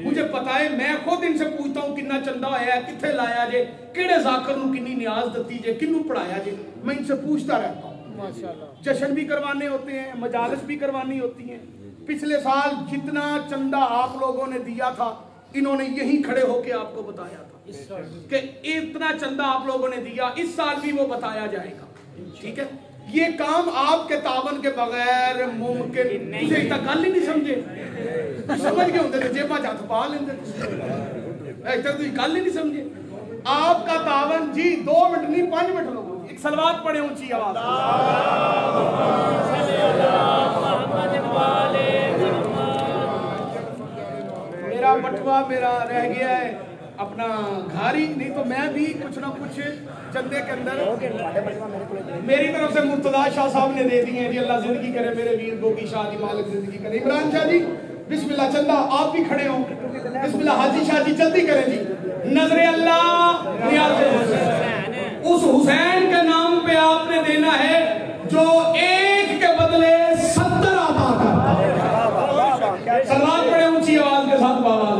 مجھے پتا ہے میں خود ان سے پوچھتا ہوں کتنا چندہ ہوا ہے کتنے لایا جے کیڑے ذاکر نو کنی نیاز دتی جے کنو پڑھایا جے میں ان سے پوچھتا رہتا ہوں جشن بھی کروانے ہوتے ہیں مجالس بھی کروانی ہوتی ہیں پچھلے سال جتنا چندہ آپ لوگوں نے دیا تھا انہوں نے یہی کھڑے ہو کے آپ کو بتایا تھا کہ اتنا چندہ آپ لوگوں نے دیا اس سال بھی وہ بتایا جائے گا ٹھیک ہے یہ کام آپ کے تعاون کے بغیر ممکن نہیں ہے گل ہی نہیں سمجھے سمجھ گئے ہوتے تھے جیبا ہاتھ پا لیندے ایسا تو گل ہی نہیں سمجھے آپ کا تعاون جی 2 منٹ نہیں 5 منٹ لوگوں ایک صلوات پڑھے اونچی آواز میرا بٹوا میرا رہ گیا ہے اپنا گھاری نہیں تو میں بھی کچھ نہ کچھ چندے کے اندر میری طرف سے مرتضی شاہ صاحب نے دے دی ہیں جی اللہ زندگی کرے میرے ویر گوگی شاہ جی مالک زندگی کرے عمران شاہ جی بسم اللہ چندہ آپ بھی کھڑے ہوں بسم اللہ حاجی شاہ جی جلدی کریں جی نظر اللہ نیاز حسین اس حسین کے نام پہ آپ نے دینا ہے جو ایک کے بدلے 70 عطا کرتا ہے سلوات پڑھے اونچی آواز کے ساتھ بابا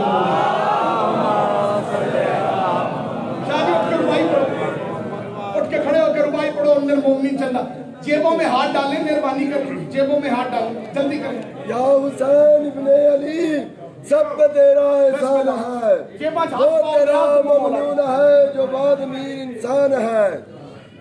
مومن چندہ جیبوں میں ہاتھ ڈالیں مہربانی کریں جیبوں میں ہاتھ ڈالیں جلدی کریں یا حسین ابن علی سب پہ تیرا احسان ہے وہ تیرا ممنون ہے جو بعد میر انسان ہے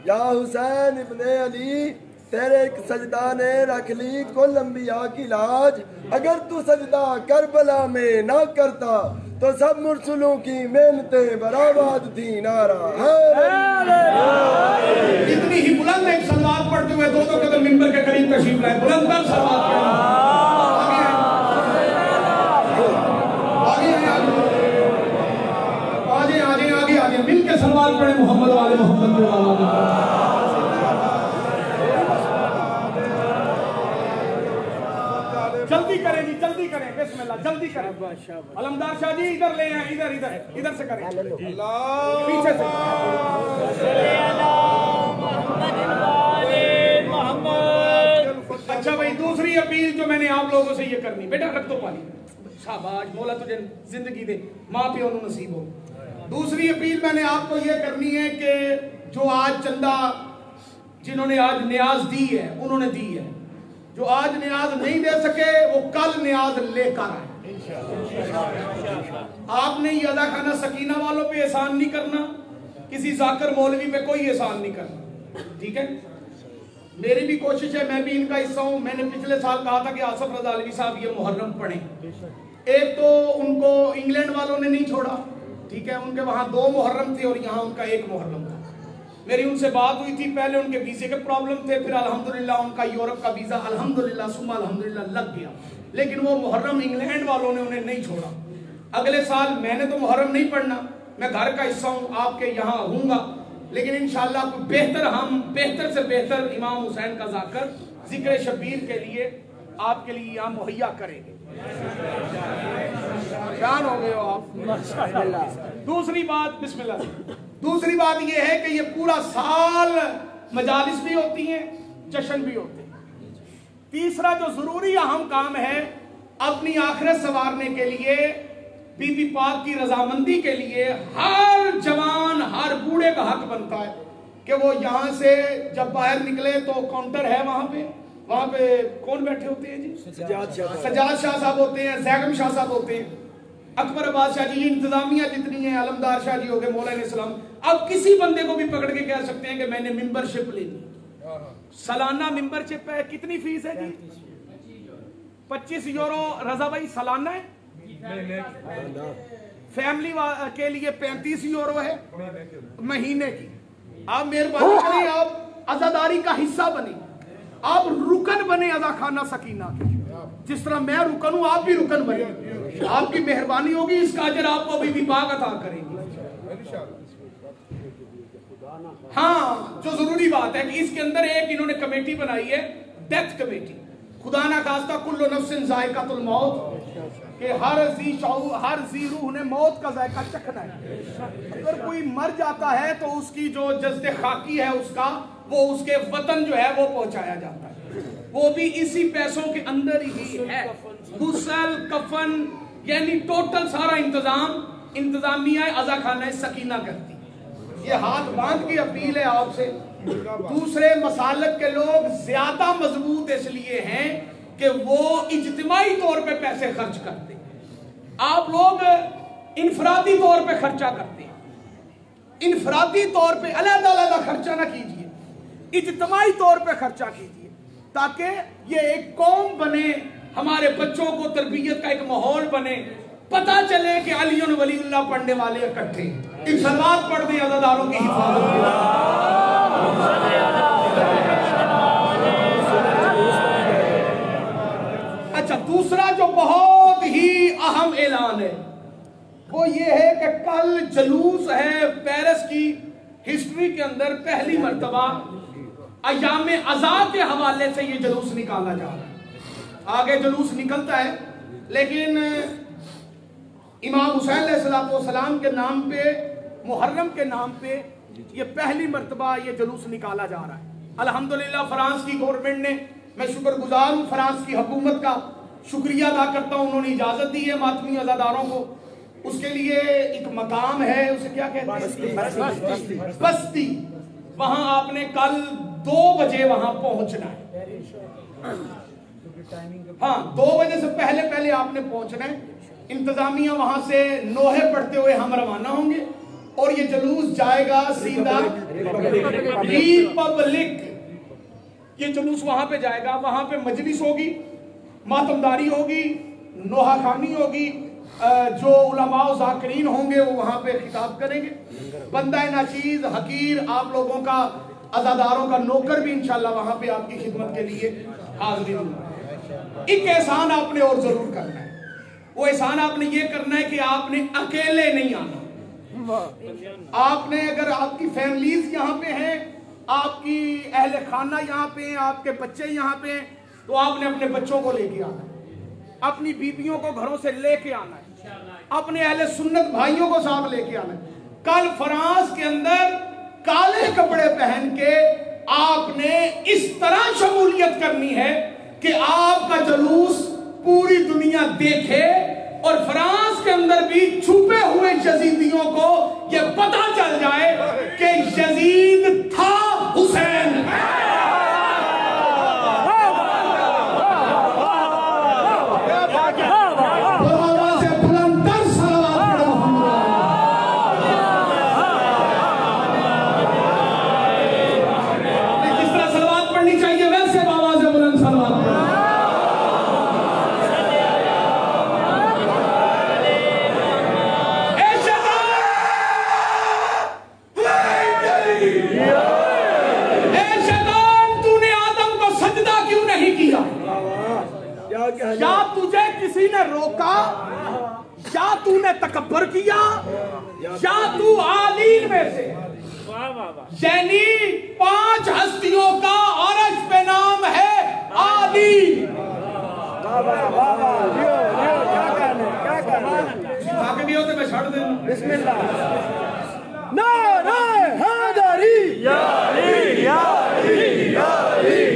یا حسین ابن علی تیرے ایک سجدہ نے رکھ لی کل انبیاء کی لاج اگر تو سجدہ کربلا میں نہ کرتا تو سب مرسلوں کی محنتیں برآباد تھی نعرہ اتنی ہی بلند ایک سلوات پڑھتے ہوئے 2 قدم منبر کے قریب تشریف لائے بلند تر سلوات آگے مل کے سلوات پڑھے محمد والے محمد جلدی کریں جی جلدی کریں بسم اللہ جلدی کریں علمدار شاہ جی ادھر لے آئیں ادھر سے کریں اللہ پیچھے سے اچھا بھائی دوسری اپیل جو میں نے آپ لوگوں سے یہ کرنی بیٹا رکھ دو پانی شاباش مولا تجھے زندگی دے ماں پیو نو نصیب ہو دوسری اپیل میں نے آپ کو یہ کرنی ہے کہ جو آج چندہ جنہوں نے آج نیاز دی ہے انہوں نے دی ہے جو آج نیاز نہیں دے سکے وہ کل نیاز لے کر آئے آپ نے یہ ادا خانہ سکینہ والوں پہ احسان نہیں کرنا کسی ذاکر مولوی پہ کوئی احسان نہیں کرنا ٹھیک ہے میری بھی کوشش ہے میں بھی ان کا حصہ ہوں میں نے پچھلے سال کہا تھا کہ آصف رضا علوی صاحب یہ محرم پڑھیں ایک تو ان کو انگلینڈ والوں نے نہیں چھوڑا ٹھیک ہے ان کے وہاں 2 محرم تھے اور یہاں ان کا 1 محرم تھا میری ان سے بات ہوئی تھی پہلے ان کے ویزے کے پرابلم تھے پھر الحمدللہ ان کا یورپ کا ویزا الحمدللہ ثم الحمدللہ لگ گیا لیکن وہ محرم انگلینڈ والوں نے انہیں نہیں چھوڑا اگلے سال میں نے تو محرم نہیں پڑھنا میں گھر کا حصہ ہوں آپ کے یہاں ہوں گا لیکن انشاءاللہ ہم بہتر سے بہتر امام حسین کا ذاکر ذکر شبیر کے لیے آپ کے لیے یہاں مہیا کریں گے جان ہو گئے ہو آپ دوسری بات بسم اللہ دوسری بات یہ ہے کہ یہ پورا سال مجالس بھی ہوتی ہیں جشن بھی ہوتے ہیں تیسرا جو ضروری اہم کام ہے اپنی آخرت سنوارنے کے لیے بی بی پاک کی رضامندی کے لیے ہر جوان ہر بوڑھے کا حق بنتا ہے کہ وہ یہاں سے جب باہر نکلے تو کاؤنٹر ہے وہاں پہ کون بیٹھے ہوتے ہیں جی سجاد شاہ صاحب ہوتے ہیں زیغم شاہ صاحب ہوتے ہیں اکبر عباس شاہ جی انتظامیہ جتنی ہیں علمدار شاہ جی ہو گئے مولا علیہ السلام اب کسی بندے کو بھی پکڑ کے کہہ سکتے ہیں کہ میں نے ممبر شپ لینی سالانہ ممبر شپ ہے کتنی فیس ہے جی 25 یورو رضا بھائی سالانہ ہے فیملی کے لیے 35 یورو ہے مہینے کی آپ مہربانی کریں آپ عزاداری کا حصہ بنیں آپ رکن بنے عزا خانہ سکینہ جس طرح میں رکن ہوں آپ بھی رکن بنے آپ کی مہربانی ہوگی اس کا اجر آپ کو بھی بھی پاک عطا کریں گے ہاں جو ضروری بات ہے کہ اس کے اندر ایک انہوں نے کمیٹی بنائی ہے ڈیتھ کمیٹی خدا نہ خواستہ کل نفس ذائقۃ الموت کہ ہر ذی روح نے موت کا ذائقہ چکھنا ہے اگر کوئی مر جاتا ہے تو اس کی جو جسد خاکی ہے اس کا وہ اس کے وطن جو ہے وہ پہنچایا جاتا ہے وہ بھی اسی پیسوں کے اندر ہی ہے غسل کفن یعنی ٹوٹل سارا انتظام انتظامیہ عزا خانہ سکینہ کرتی. یہ ہاتھ باندھ کی اپیل ہے آپ سے. دوسرے مسالک کے لوگ زیادہ مضبوط اس لیے ہیں کہ وہ اجتماعی طور پہ پیسے خرچ کرتے ہیں. آپ لوگ انفرادی طور پہ خرچہ کرتے ہیں. انفرادی طور پہ علیحدہ علیحدہ خرچہ نہ کیجئے, اجتماعی طور پہ خرچہ کیجئے تاکہ یہ ایک قوم بنے, ہمارے بچوں کو تربیت کا ایک ماحول بنے, پتہ چلے کہ علی ولی اللہ پڑھنے والے اکٹھے. ایک صلوات پڑھ دیں عزاداروں کی حفاظت کے لیے. اچھا, دوسرا جو بہت ہی اہم اعلان ہے وہ یہ ہے کہ کل جلوس ہے پیرس کی ہسٹری کے اندر پہلی مرتبہ ایام عزا کے حوالے سے یہ جلوس نکالا جا رہا ہے. آگے جلوس نکلتا ہے لیکن امام حسین علیہ السلام کے نام پہ, محرم کے نام پہ یہ پہلی مرتبہ یہ جلوس نکالا جا رہا ہے. الحمدللہ فرانس کی گورنمنٹ نے, میں شکر گزار ہوں فرانس کی حکومت کا, شکریہ ادا کرتا ہوں, انہوں نے اجازت دی ہے ماتمی عزاداروں کو. اس کے لیے ایک مقام ہے, اسے کیا کہتے ہیں, بستی. وہاں آپ نے کل 2 بجے وہاں پہنچنا ہے. ہاں 2 بجے سے پہلے آپ نے پہنچنا ہے. انتظامیہ وہاں سے نوحے پڑھتے ہوئے ہم روانہ ہوں گے اور یہ جلوس جائے گا سیدھا ریپبلک. یہ جلوس وہاں پہ جائے گا, وہاں پہ مجلس ہوگی, ماتمداری ہوگی, نوحہ خوانی ہوگی, جو علماء و ذاکرین ہوں گے وہ وہاں پہ خطاب کریں گے. بندہ ناچیز حقیر آپ لوگوں کا, عزاداروں کا نوکر بھی انشاءاللہ وہاں پہ آپ کی خدمت کے لیے حاضر ہوگا. ایک احسان آپ نے اور ضرور کرنا ہے. وہ احسان آپ نے یہ کرنا ہے کہ آپ نے اکیلے نہیں آنا. آپ نے, اگر آپ کی فیملیز یہاں پہ ہیں, آپ کی اہل خانہ یہاں پہ ہیں, آپ کے بچے یہاں پہ ہیں, تو آپ نے اپنے بچوں کو لے کے آنا ہے, اپنی بیویوں کو گھروں سے لے کے آنا ہے, اپنے اہل سنت بھائیوں کو ساتھ لے کے آنا ہے. کل فرانس کے اندر کالے کپڑے پہن کے آپ نے اس طرح شمولیت کرنی ہے کہ آپ کا جلوس پوری دنیا دیکھے اور فرانس کے اندر بھی چھپے ہوئے یزیدیوں کو یہ پتہ چل جائے کہ یزید تھا حسین. یا تجھے کسی نے روکا, یا تو نے تکبر کیا, یا تو عالین میں سے, یعنی 5 ہستیوں کا عرش پہ نام ہے عالین. آگے بھی ہوتے میں چھڑ دیں. بسم اللہ. نعرہ حیدری یا علی یا علی یا علی.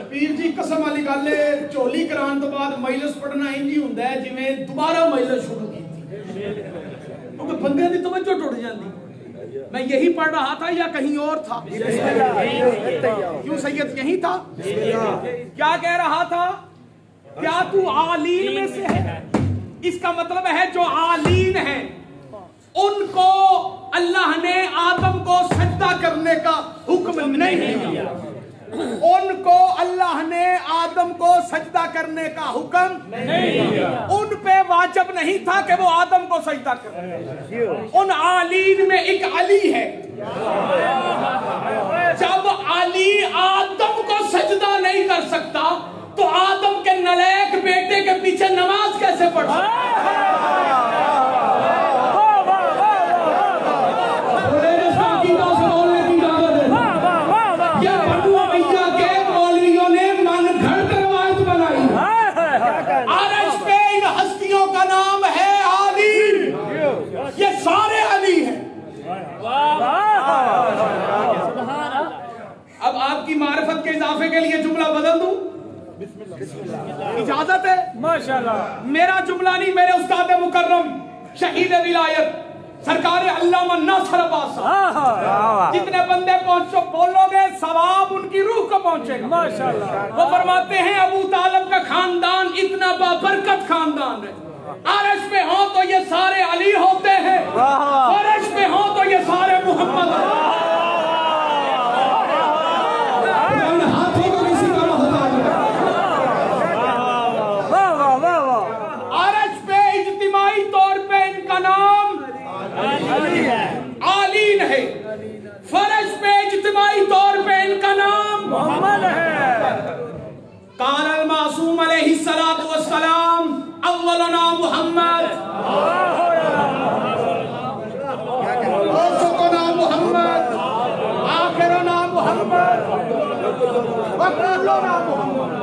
پیر جی قسم والی گل ہے, چولی کران تو بعد مجلس پڑھنا انج ہی ہوندا ہے جویں دوبارہ مجلس شروع کیتی, کیونکہ بندے دی توجہ ٹوٹ جاندی. میں یہی پڑھ رہا تھا یا کہیں اور تھا؟ کیوں سید یہی تھا؟ کیا کہہ رہا تھا؟ کیا تو عالین میں سے ہے؟ اس کا مطلب ہے جو عالین ہیں ان کو اللہ نے آدم کو سجدہ کرنے کا حکم نہیں دیا. ان کو اللہ نے آدم کو سجدہ کرنے کا حکم نہیں دیا. ان پہ واجب نہیں تھا کہ وہ آدم کو سجدہ کریں. ان عالین میں ایک علی ہے. جب علی آدم کو سجدہ نہیں کر سکتا تو آدم کے نلیک بیٹے کے پیچھے نماز کیسے پڑھ سکتا؟ یہ سارے علی ہیں. اب آپ کی معرفت کے اضافے کے لیے جملہ بدل دوں. اجازت ہے ماشاءاللہ میرا جملہ نہیں میرے استاد مکرم شہید ولایت سرکار علامہ ناصر عباس صاحب جتنے بندے پہنچو بولو گے ثواب ان کی روح کو پہنچے گا ماشاءاللہ وہ فرماتے ہیں ابو طالب کا خاندان اتنا بابرکت خاندان ہے عرش پہ ہوں تو یہ سارے علی ہوتے ہیں فرش پہ ہوں تو یہ سارے محمد ہاتھوں کو کسی کا عرش پہ اجتماعی طور پہ ان کا نام علی ہے فرش پہ اجتماعی طور پہ ان کا نام محمد ہے قال المعصوم علیہ السلام اولنا محمد اوسطنا محمد آخرنا محمد وکلنا محمد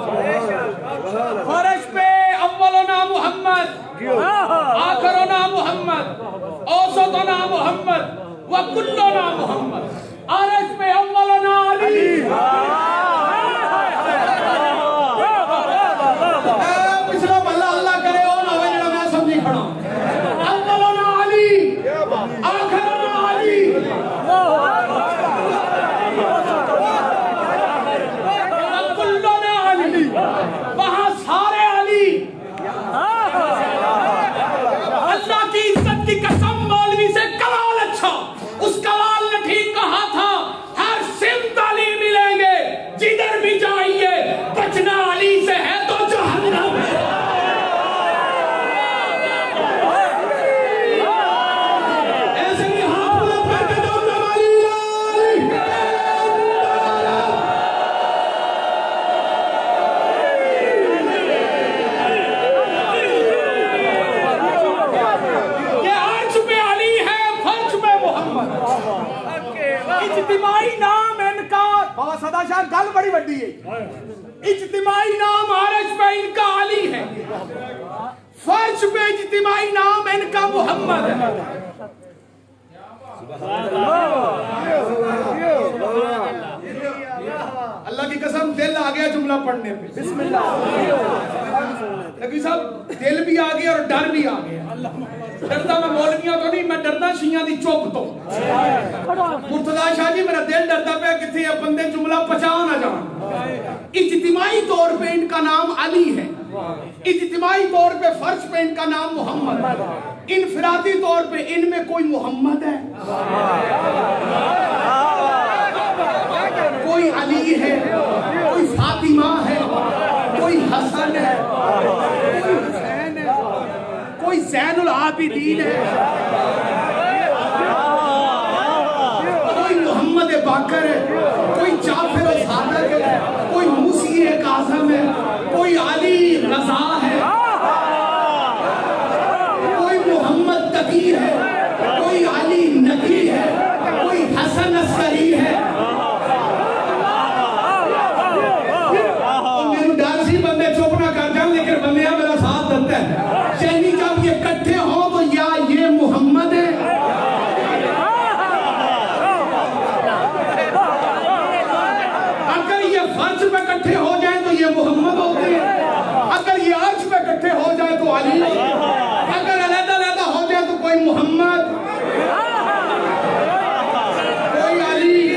فرش پہ اولنا محمد آخرنا محمد اوسطنا محمد وکلنا محمد عرش پہ اولنا علی پچھلا بھلا اللہ کرے او نہ ہوئے جڑا میں سمجھی کھڑا اولنا علی آخرنا علی وکلنا علی وہاں سارے علی اللہ کی عزت کی قسم مولوی سے کمال اچھا اس کمال نے ٹھیک کہا تھا ہر سمت علی ملیں گے جدھر بھی جائیے بچنا علی سے ہے تو جہنم ہے ایسے بھی ہاتھ بلند کر کے دو ہماری یہ عرش پہ علی ہے فرش پہ محمد اجتماعی نام ان کا بابا صدا شاہ گل بڑی بڑی ہے اجتماعی نام عرش پہ ان کا علی ہے فرش پہ اجتماعی نام ان کا محمد ہے اللہ کی قسم دل آ گیا جملہ پڑھنے پہ بسم اللہ نبی صاحب دل بھی آ گیا اور ڈر بھی آ گیا ڈرتا میں مولویوں تو نہیں میں ڈرتا شیعہ دی چوک تو مرتضی شاہ جی میرا دل ڈرتا پہ کتنے یہ بندے جملہ پچا نہ جان اجتماعی طور پہ ان کا نام علی ہے اجتماعی طور پہ فرش پہ ان کا نام محمد انفرادی طور پہ ان میں کوئی محمد ہے کوئی علی ہے کوئی فاطمہ ہے کوئی حسن ہے کوئی حسین ہے کوئی زین العابدین ہے کوئی محمد باقر ہے کوئی جعفر صادق ہے کوئی موسی کاظم ہے کوئی علی رضا ہے کوئی محمد تقی ہے کوئی علی نقی ہے کوئی حسن عسکری ہے بندے چپ نہ کر جائیں لیکن بندے میرا ساتھ دیتا ہے یعنی جب یہ کٹھے ہوں تو یا یہ محمد ہے اگر یہ فرش پہ کٹھے ہو جائیں تو یہ محمد ہوتے ہیں اگر یہ عرش پہ کٹھے ہو جائیں تو علی اگر علیحدہ علیحدہ ہو جائے تو کوئی محمد کوئی علی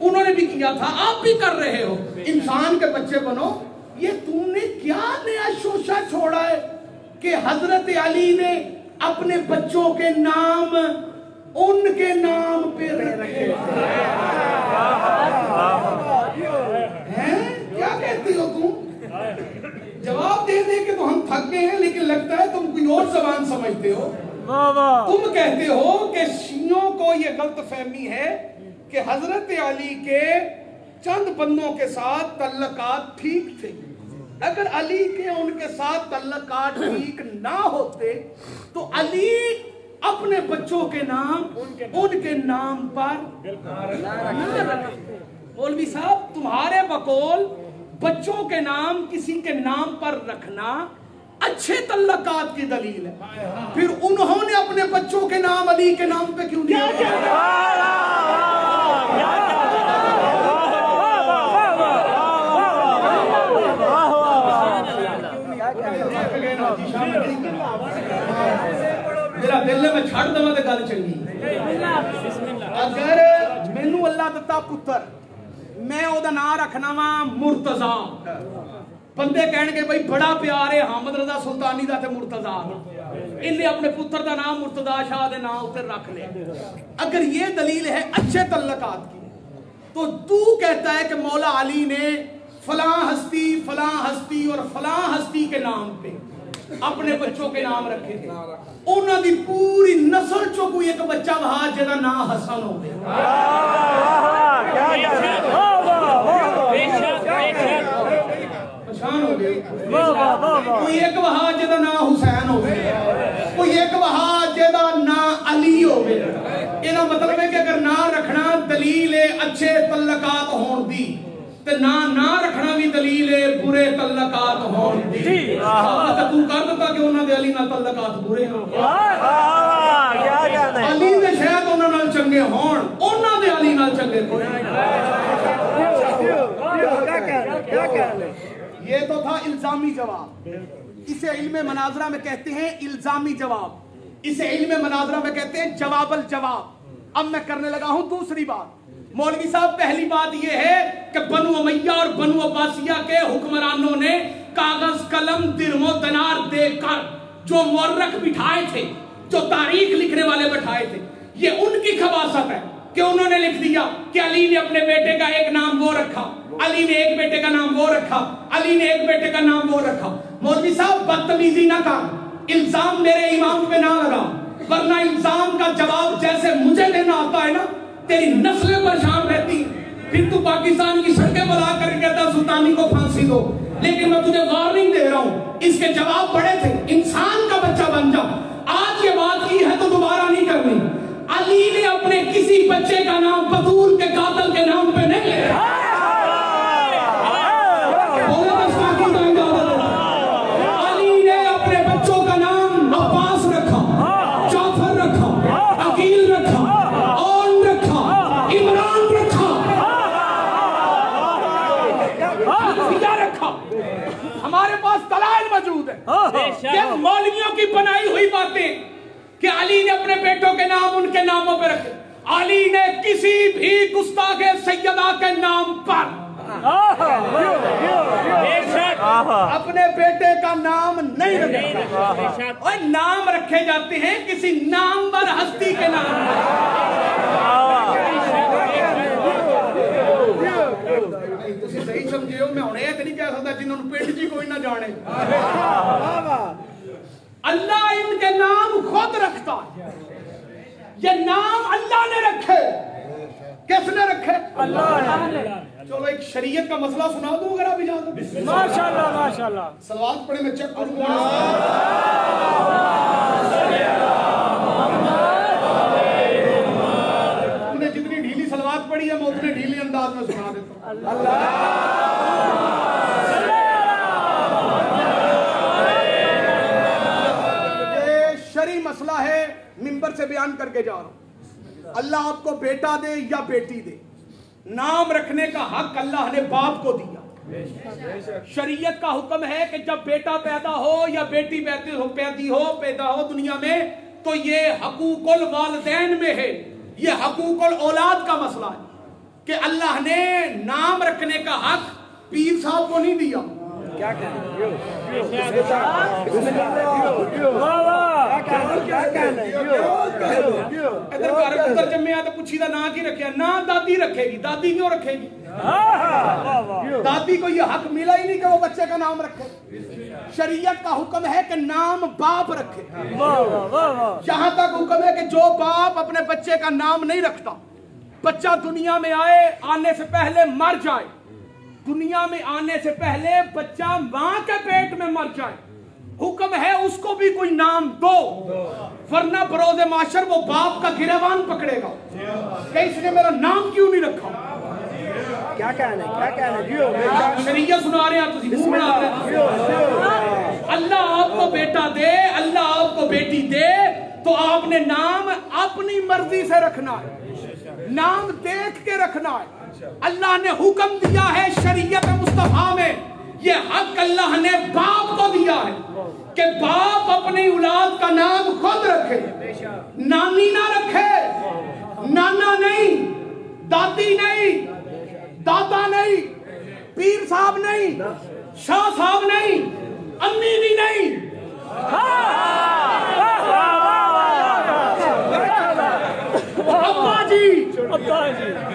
انہوں نے بھی کیا تھا، آپ بھی کر رہے ہو، انسان کے بچے بنو۔ یہ تم نے کیا نیا شوشہ چھوڑا ہے کہ حضرت علی نے اپنے بچوں کے نام ان کے نام پہ رکھے ہیں؟ کیا کہتی ہو تم؟ جواب دے دے کہ تو ہم تھک گئے ہیں، لیکن لگتا ہے تم کوئی اور زبان سمجھتے ہو۔ تم کہتے ہو کہ شیعوں کو یہ غلط فہمی ہے کہ حضرت علی کے چند بندوں کے ساتھ تعلقات ٹھیک تھے، اگر علی کے ان کے ساتھ تعلقات ٹھیک نہ ہوتے تو علی اپنے بچوں کے نام ان کے نام پر نہ رکھتے۔ مولوی صاحب تمہارے بقول بچوں کے نام کسی کے نام پر رکھنا اچھے تعلقات کی دلیل ہے، پھر انہوں نے اپنے بچوں کے نام علی کے نام پہ کیوں دیا؟ میرا دل میں چھڑ دوا تے گل چنگی، اگر مینوں اللہ دتا پتر میں او دا نام رکھنا وا مرتضی، بندے کہن گے بھائی بڑا پیار ہے حامد رضا سلطانی دا تے مرتضی، انہیں اپنے پتر دا نام مرتضی شاہ دے نام اتر رکھ لیا۔ اگر یہ دلیل ہے اچھے تعلقات کی تو تو کہتا ہے کہ مولا علی نے فلاں ہستی اور فلاں ہستی کے نام پہ اپنے بچوں کے نام رکھے تھے، انہوں دی پوری نسل چو کوئی ایک بچہ وہاں جدا نام حسن ہو گیا، پہچان ہو گئی، کوئی ایک وہاں جدا نام حسین ہو گیا، کوئی ایک وہاں جدا نام علی ہو گیا۔ یہ مطلب ہے کہ اگر نام رکھنا دلیل اچھے تعلقات ہون دی تے نہ رکھنا بھی دلیل برے تعلقات ہون دی۔ تو کر دیتا کہ انہوں نے علی نال تعلقات برے ہوں، علی دے شاید انہوں نال چنگے ہون، انہوں نے علی نال چنگے کوئی۔ یہ تو تھا الزامی جواب، اسے علم مناظرہ میں کہتے ہیں الزامی جواب، اسے علم مناظرہ میں کہتے ہیں جواب الجواب۔ اب میں کرنے لگا ہوں دوسری بات۔ مولوی صاحب پہلی بات یہ ہے کہ بنو امیہ اور بنو عباسیہ کے حکمرانوں نے کاغذ قلم درم و دینار دے کر جو مورخ بٹھائے تھے، جو تاریخ لکھنے والے بٹھائے تھے، یہ ان کی خباثت ہے کہ انہوں نے لکھ دیا کہ علی نے اپنے بیٹے کا ایک نام وہ رکھا، علی نے ایک بیٹے کا نام وہ رکھا، علی نے ایک بیٹے کا نام وہ رکھا۔ مولوی صاحب بدتمیزی نہ کر، الزام میرے امام پہ نہ لگا، ورنہ الزام کا جواب جیسے مجھے دینا آتا ہے نا تیری نسلیں پریشان رہتی، پھر تو پاکستان کی سڑکیں بلا کر کہتا سلطانی کو پھانسی دو۔ لیکن میں تجھے وارننگ دے رہا ہوں، اس کے جواب بڑے تھے، انسان کا بچہ بن جا۔ آج یہ بات کی ہے تو دوبارہ نہیں کرنی۔ علی نے اپنے کسی بچے کا نام بطول کے قاتل کے نام پہ نہیں لیا۔ علی نے اپنے بچوں کا نام عباس رکھا، جعفر رکھا، عقیل رکھا، اون رکھا، عمران رکھا، فضا رکھا۔ ہمارے پاس دلائل موجود ہے کہ مولویوں کی بنائی ہوئی باتیں کہ علی نے اپنے بیٹوں کے نام ان کے ناموں پہ رکھے۔ علی نے کسی بھی گستاخ سیدہ کے نام پر اپنے بیٹے کا نام نہیں رکھا، اور نام رکھے جاتے ہیں کسی نامور ہستی کے نام تسی صحیح سمجھے ہو۔ میں ہونے یہ نہیں کہہ سکتا جنہوں نے پنڈ جی کوئی نہ جانے، اللہ ان کے نام خود رکھتا ہے، یہ نام اللہ نے رکھے۔ کس نے رکھے؟ اللہ نے۔ چلو ایک شریعت کا مسئلہ سنا دوں اگر آپ اجازت۔ ماشاءاللہ ماشاءاللہ، صلوات پڑھیں میں چیک کروں۔ انہیں جتنی ڈھیلی صلوات پڑھی ہے میں اتنے ڈھیلی انداز میں سنا دیتا ہوں۔ شرعی مسئلہ ہے، منبر سے بیان کر کے جا رہا ہوں۔ اللہ آپ کو بیٹا دے یا بیٹی دے، نام رکھنے کا حق اللہ نے باپ کو دیا۔ شریعت کا حکم ہے کہ جب بیٹا پیدا ہو یا بیٹی پیدا ہو دنیا میں تو یہ حقوق الوالدین میں ہے، یہ حقوق الاولاد کا مسئلہ ہے۔ کہ اللہ نے نام رکھنے کا حق پیر صاحب کو نہیں دیا. کیا کہنا ادھر گھر پتر جمعہ تو پوچھی دا نا کی رکھے, نا دادی رکھے گی. دادی کیوں رکھے گی؟ دادی کو یہ حق ملا ہی نہیں کہ وہ بچے کا نام رکھے. شریعت کا حکم ہے کہ نام باپ رکھے. یہاں تک حکم ہے کہ جو باپ اپنے بچے کا نام نہیں رکھتا, بچہ دنیا میں آنے سے پہلے مر جائے, دنیا میں آنے سے پہلے بچہ ماں کے پیٹ میں مر جائے, حکم ہے اس کو بھی کوئی نام دو, ورنہ بروز معاشر وہ باپ کا گریبان پکڑے گا کہ اس نے میرا نام کیوں نہیں رکھا. کیا کہنا ہے شریعت سنا رہے ہیں تسی منہ بنا رہے ہیں. اللہ آپ کو بیٹا دے, اللہ آپ کو بیٹی دے, تو آپ نے نام اپنی مرضی سے رکھنا ہے, نام دیکھ کے رکھنا ہے. اللہ نے حکم دیا ہے شریعت مصطفیٰ میں, یہ حق اللہ نے باپ کو دیا ہے کہ باپ اپنی اولاد کا نام خود رکھے, نانی نہ رکھے, نانا نہیں, دادی نہیں, دادا نہیں, پیر صاحب نہیں, شاہ صاحب نہیں, امی بھی نہیں. ابا جی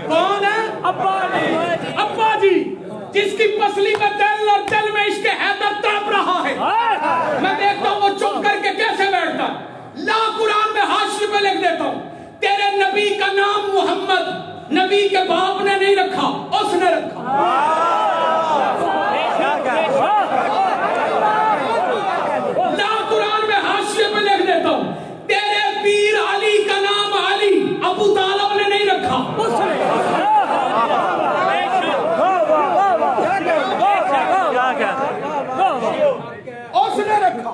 کون ہے؟ ابا جی جس کی پسلی میں دل اور دل میں عشق حیدر تڑپ رہا ہے. میں دیکھتا ہوں وہ چپ کر کے کیسے بیٹھتا ہے. لا قرآن میں حاشیے پہ لکھ دیتا ہوں, تیرے نبی کا نام محمد نبی کے باپ نے نہیں رکھا, اس نے رکھا. لا قرآن میں حاشیے پہ لکھ دیتا ہوں, تیرے پیر علی کا نام علی ابو طالب نے نہیں رکھا, اس نے رکھا.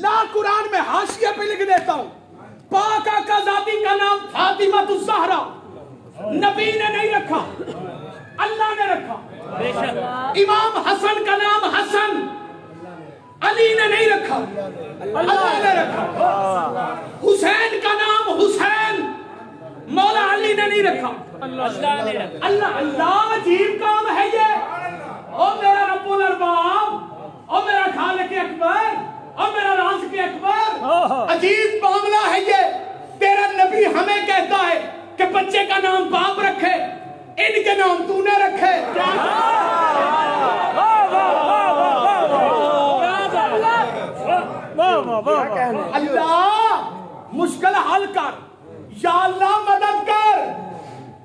لا قرآن میں حاشیے پہ لکھ دیتا ہوں, پاک آقا ذاتی کا نام فاطمہ الزہرا نبی نے نہیں رکھا, اللہ نے رکھا. امام حسن کا نام حسن علی نے نہیں رکھا, اللہ نے رکھا. حسین کا نام حسین مولا علی نے نہیں رکھا, اللہ. اللہ عجیب کام ہے یہ. او میرا رب الارباب, او میرا خالق اکبر, او میرا رازق اکبر, عجیب معاملہ ہے یہ. تیرا نبی ہمیں کہتا ہے کہ بچے کا نام باپ رکھے, ان کے نام تو نے رکھے. اللہ مشکل حل کر, یا اللہ مدد کر.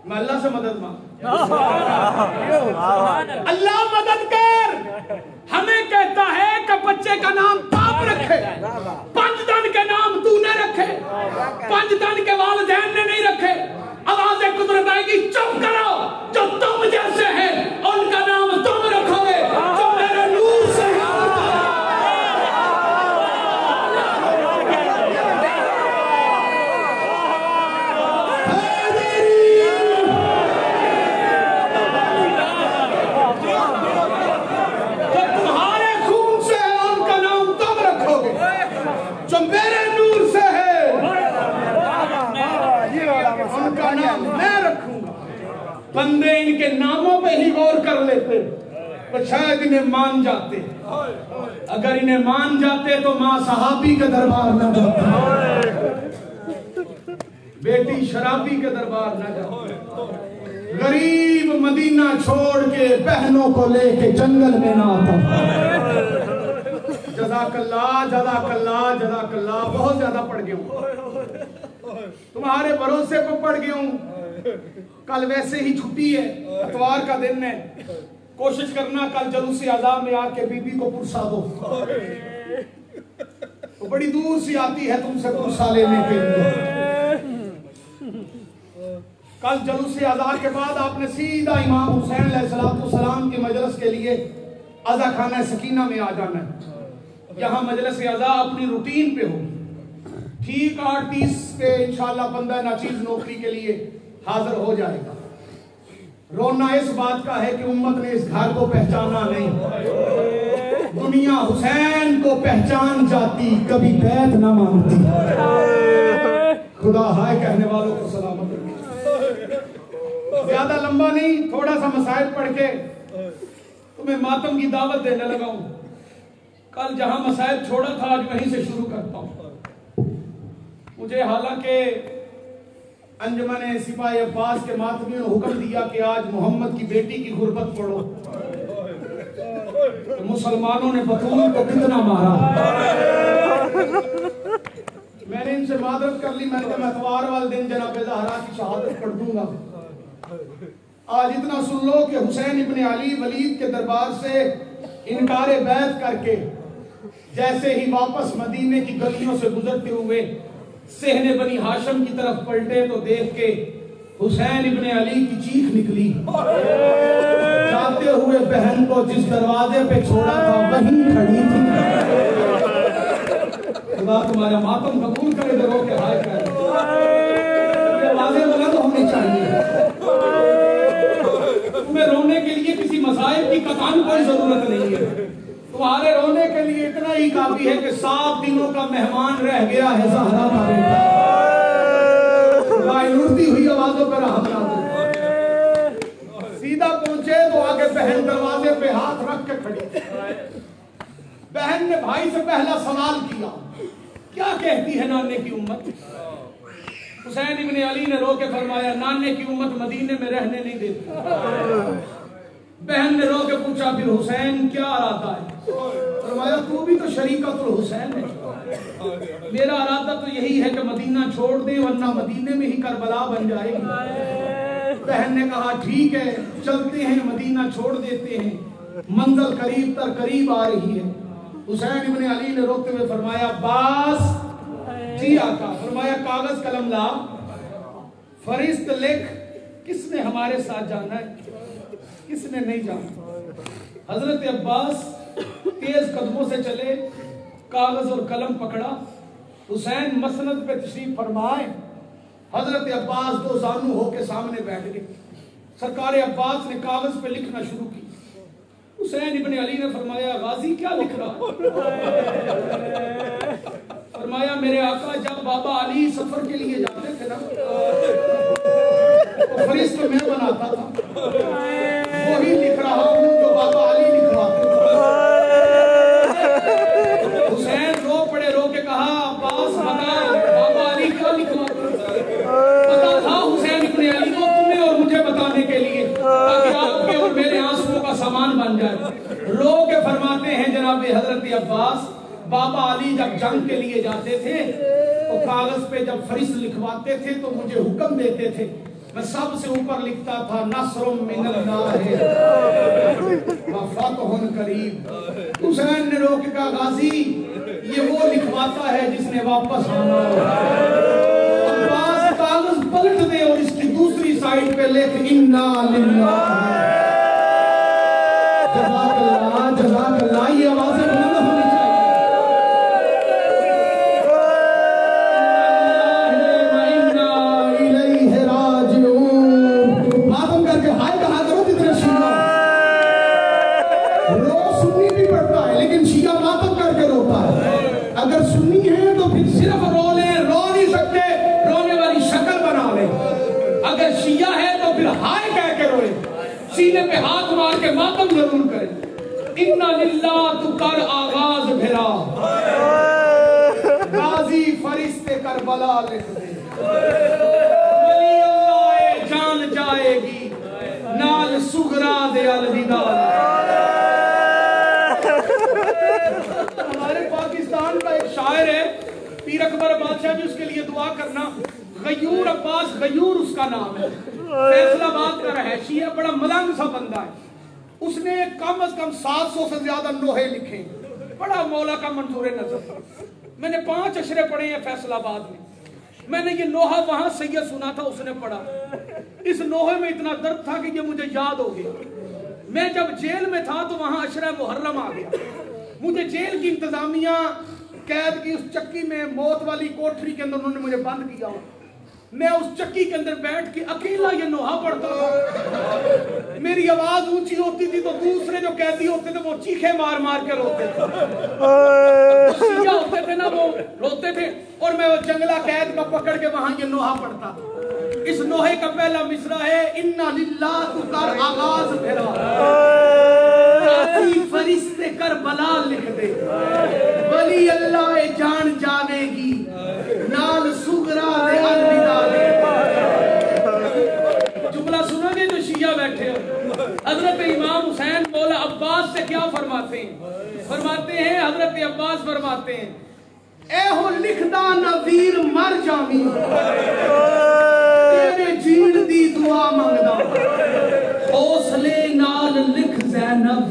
میں اللہ سے مدد مانگ, اللہ مدد کر. ہمیں کہتا ہے کہ بچے کا نام باپ رکھے, پنج دن کے نام تو نے رکھے, پنج دن کے والدین نے نہیں رکھے. آواز قدرت آئے گی, چپ کرو, جو تم جیسے ہیں ان کا نام تم رکھو گے, جو میرے نور سے بندے ان کے ناموں پہ ہی غور کر لیتے تو شاید انہیں مان جاتے. اگر انہیں مان جاتے تو ماں صحابی کے دربار نہ جاتے, بیٹی شرابی کے دربار نہ جاتے, غریب مدینہ چھوڑ کے بہنوں کو لے کے جنگل میں نہ آتا. جزاک اللہ, جزاک اللہ, جزاک اللہ. بہت زیادہ پڑھ گیا ہوں, تمہارے بھروسے پہ پڑھ گیا ہوں. کل ویسے ہی چھٹی ہے, اتوار کا دن ہے, کوشش کرنا کل جلوس عزا میں آ کے بی بی کو پرسا دو. وہ بڑی دور سے آتی ہے تم سے پرسا لینے کے لیے. کل جلوس عزا کے بعد آپ نے سیدھا امام حسین علیہ السلام کی مجلس کے لیے عزا خانہ سکینہ میں آ جانا ہے. یہاں مجلس عزا اپنی روٹین پہ ہوگی. ٹھیک 8:30 پہ انشاءاللہ بندہ ناچیز نوکری کے لیے حاضر ہو جائے گا. رونا اس بات کا ہے کہ امت نے اس گھر کو پہچانا نہیں. دنیا حسین کو پہچان جاتی, کبھی بیعت نہ مانگتی. خدا ہائے کہنے والوں کو سلامت رکھے. زیادہ لمبا نہیں، تھوڑا سا مسائل پڑھ کے تمہیں ماتم کی دعوت دینے لگا ہوں. کل جہاں مسائل چھوڑا تھا آج وہیں سے شروع کرتا ہوں. مجھے حالانکہ انجمن سپاہی عباس کے ماتمیوں نے حکم دیا کہ آج محمد کی بیٹی کی غربت پڑھو، تو مسلمانوں نے بطول کو کتنا مارا. میں نے ان سے معذرت کر لی، میں نے کہا میں اتوار والے دن جناب زہرا کی شہادت پڑھ دوں گا. آج اتنا سن لو کہ حسین ابن علی ولید کے دربار سے انکار بیعت کر کے جیسے ہی واپس مدینے کی گلیوں سے گزرتے ہوئے صحن بنی ہاشم کی طرف پلٹے تو دیکھ کے حسین ابن علی کی چیخ نکلی. جاتے ہوئے بہن کو جس دروازے پہ چھوڑا تھا وہیں کھڑی تھی. خدا تمہارا ماتم قبول کرے درو کے ہائے کرے. آوازیں بلند ہونی چاہیے. تمہیں رونے کے لیے کسی مصائب کی قطعاً کوئی ضرورت نہیں ہے. تمہارے رونے کے لیے اتنا ہی کافی ہے کہ 7 دنوں کا مہمان رہ گیا ہے زہرا کا بیٹا. اڑتی ہوئی آوازوں پر رحم نازل. سیدھا پہنچے تو آگے بہن دروازے پہ ہاتھ رکھ کے کھڑی. بہن نے بھائی سے پہلا سوال کیا، کیا کہتی ہے نانے کی امت؟ حسین ابن علی نے رو کے فرمایا نانے کی امت مدینے میں رہنے نہیں دیتی. بہن نے رو کے پوچھا پھر حسین کیا ارادہ ہے؟ فرمایا تو بھی تو شریکت الحسین ہے. میرا ارادہ تو یہی ہے کہ مدینہ چھوڑ دیں ورنہ مدینے میں ہی کربلا بن جائے گی. بہن نے کہا ٹھیک ہے چلتے ہیں، مدینہ چھوڑ دیتے ہیں، منزل قریب تر قریب آ رہی ہے. حسین ابن علی نے روکتے ہوئے فرمایا باس جی آقا. فرمایا کاغذ قلم لا، فرشت لکھ کس نے ہمارے ساتھ جانا ہے کس نے نہیں جانا. حضرت عباس تیز قدموں سے چلے، کاغذ اور قلم پکڑا. حسین مسند پہ تشریف فرمائے. حضرت عباس دو زانو ہو کے سامنے بیٹھ گئے. سرکار عباس نے کاغذ پہ لکھنا شروع کی. حسین ابن علی نے فرمایا غازی کیا لکھ رہا؟ فرمایا میرے آقا جب بابا علی سفر کے لیے جاتے تھے نا تو فرشت میں بناتا تھا، وہی لکھ رہا ہوں جو بابا علی لکھواتے تھے. حسین رو پڑے، رو کے کہا عباس بتا بابا علی کیا لکھواتے تھے؟ پتا تھا حسین ابن علی کو تمہیں اور مجھے بتانے کے لیے تاکہ آپ کے اور میرے آنسوؤں کا سامان بن جائے. رو کے فرماتے ہیں جناب حضرت عباس بابا علی جب جنگ کے لیے جاتے تھے تو کاغذ پہ جب فرشت لکھواتے تھے تو مجھے حکم دیتے تھے، میں سب سے اوپر لکھتا تھا نصر من اللہ وفتح قریب. حسین نے رو کے کہا غازی یہ وہ لکھواتا ہے جس نے واپس آنا ہے. عباس کاغذ پلٹ دے اور اس کی دوسری سائیڈ پہ لکھ انا للہ. جزاک اللہ جزاک اللہ. یہ آوازیں بلند ہونی چاہیے. اگر سنی ہے تو پھر صرف رو لیں، رو نہیں سکتے رونے والی شکل بنا لیں. اگر شیعہ ہے تو پھر ہائے کہہ کے روئے، سینے پہ ہاتھ مار کے ماتم ضرور کریں. اِنَّا لِلَّهِ تو کر آغاز بھرا، غازی فرشت کربلا لکھ دے. ولی اللہ جان جائے گی نال سغرا دے الوداع. ہمارے پاکستان کا ایک شاعر ہے پیر اکبر بادشاہ جی، اس کے لیے دعا کرنا. غیور عباس غیور اس کا نام ہے، فیصل آباد کا رہائشی ہے، بڑا ملنگ سا بندہ ہے. اس نے کم از کم 700 سے زیادہ نوحے لکھے، بڑا مولا کا منظور نظر. میں نے 5 اشرے پڑھے ہیں فیصل آباد میں. میں نے یہ نوحہ وہاں سید سنا تھا، اس نے پڑھا. اس نوحے میں اتنا درد تھا کہ یہ مجھے یاد ہو گیا. میں جب جیل میں تھا تو وہاں عشرہ محرم آ گیا. مجھے جیل کی انتظامیہ قید کی اس چکی میں موت والی کوٹری کے اندر انہوں نے مجھے بند کیا. میں اس چکی کے اندر بیٹھ کے اکیلا یہ نوحہ پڑھتا تھا. میری آواز اونچی ہوتی تھی تو دوسرے جو قیدی ہوتے تھے وہ چیخے مار مار کے روتے تھے. شیعہ ہوتے تھے نا وہ روتے تھے اور میں وہ جنگلہ قید کا پکڑ کے وہاں یہ نوحہ پڑھتا تھا. اس نوحے کا پہلا مصرع ہے اِنَّا لِلَّهِ تو کر آغاز پھیرا کافی فرشتے کربلا لکھ دے ولی اللہ جان جاوے گی نال سغرا دے الوداع دے. جملہ سنا گے جو شیعہ بیٹھے ہو. حضرت امام حسین مولا عباس سے کیا فرماتے ہیں؟ فرماتے ہیں حضرت عباس فرماتے ہیں اے ہو لکھدا نویر مر جاوی تیرے جین دی دعا منگدا حوصلے نال لکھ زینب.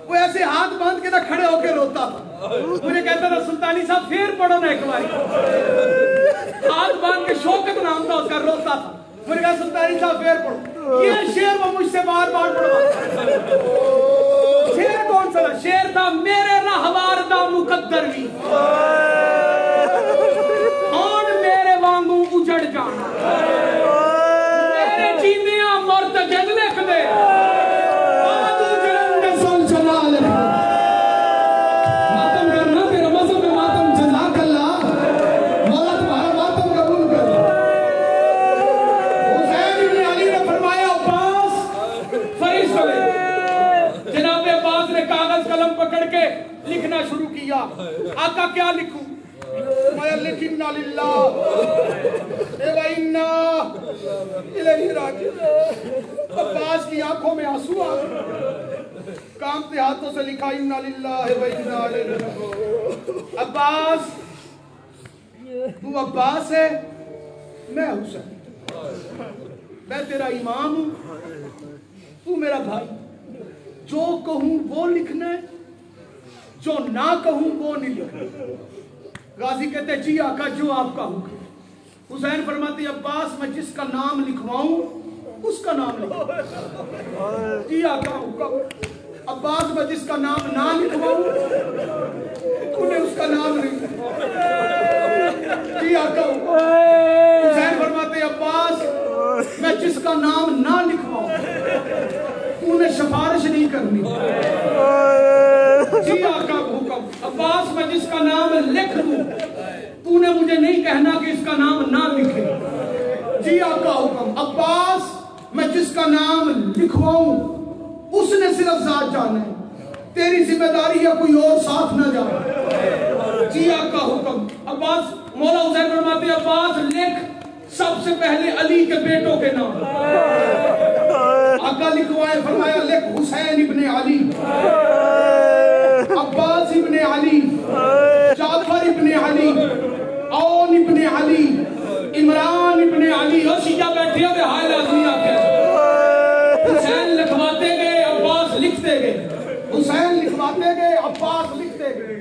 وہ ایسے ہاتھ باندھ کے نہ کھڑے ہو کے روتا تھا. مجھے کہتا تھا سلطانی صاحب پھر پڑھو نا ایک باری. ہاتھ باندھ کے شوکت نام تھا اس کا روتا تھا. مجھے کہا سلطانی صاحب پھر پڑھو. یہ شعر وہ مجھ سے بار بار پڑھواتا. شعر کون سا تھا؟ شعر تھا میرے رہوار دا مقدر بھی آن میرے وانگوں اجڑ جانا میرے جیندیاں مرتجد لکھ دے لکھنا شروع کیا. آقا کیا لکھوں؟ میں لکھ اِنَّا لِلَّهِ وَإِنَّا إِلَيْهِ راجعون. عباس کی آنکھوں میں آنسو آ گئے. کانپتے ہاتھوں سے لکھا اِنَّا لِلَّهِ وَإِنَّا إِلَيْهِ راجعون. عباس تو عباس ہے میں حسین میں تیرا امام ہوں تو میرا بھائی. جو کہوں وہ لکھنا ہے جو نہ کہوں وہ نہیں لکھنا. غازی کہتے جی آقا جو آپ کا حکم. حسین فرماتی عباس میں جس کا نام لکھواؤں اس کا نام لکھواؤں. جی آقا حکم. عباس میں جس کا نام نہ لکھواؤں انہیں اس کا نام نہیں. جی آقا حکم. حسین فرماتے عباس میں جس کا نام نہ لکھواؤں انہیں سفارش نہیں کرنی. جی آقا حکم. عباس میں جس کا نام لکھ دوں تو نے مجھے نہیں کہنا کہ اس کا نام نہ لکھے. جی آقا حکم. عباس میں جس کا نام لکھواؤں اس نے صرف ذات جانا ہے. تیری ذمہ داری ہے کوئی اور ساتھ نہ جائے. جی آقا حکم. عباس مولا حسین فرماتے عباس لکھ سب سے پہلے علی کے بیٹوں کے نام. آقا لکھوائے فرمایا لکھ حسین ابن علی عباس ابن علی جعفر ابن علی عون ابن علی عمران ابن علی. اور شیعہ بیٹھے ہوئے ہائے لازمی آتے ہیں. حسین لکھواتے گئے عباس لکھتے گئے. حسین لکھواتے گئے عباس لکھتے گئے.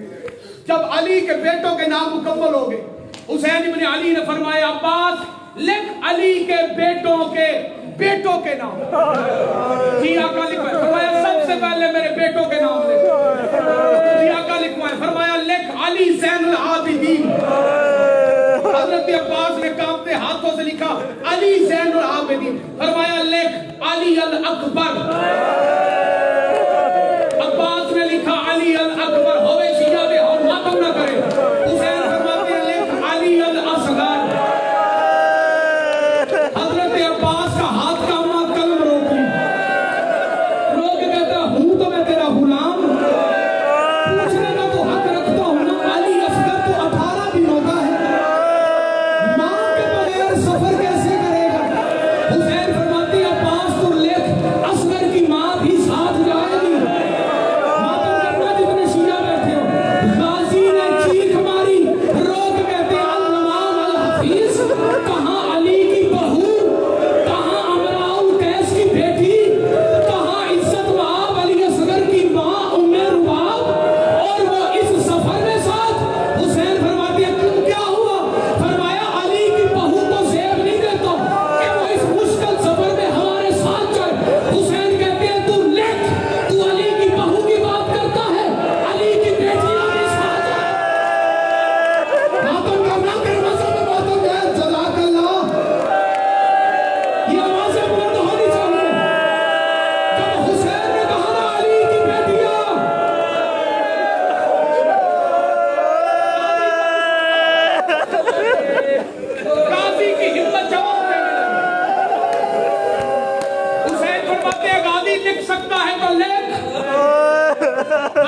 جب علی کے بیٹوں کے نام مکمل ہو گئے حسین ابن علی نے فرمایا عباس لکھ علی کے بیٹوں کے نام. جی آقا لکھوائے فرمایا سب سے پہلے میرے بیٹوں کے نام لکھ. جی آقا لکھوائے فرمایا لکھ علی زین العابدین. حضرت عباس نے کانپتے ہاتھوں سے لکھا علی زین العابدین. فرمایا لکھ علی الاکبر. عباس نے لکھا علی الاکبر. ہوئے شیعہ دے اور ماتم نہ کرے. حسین فرماتے ہیں لکھ علی الاصغر. حضرت عباس کا ہاتھ کامنا قلم روکی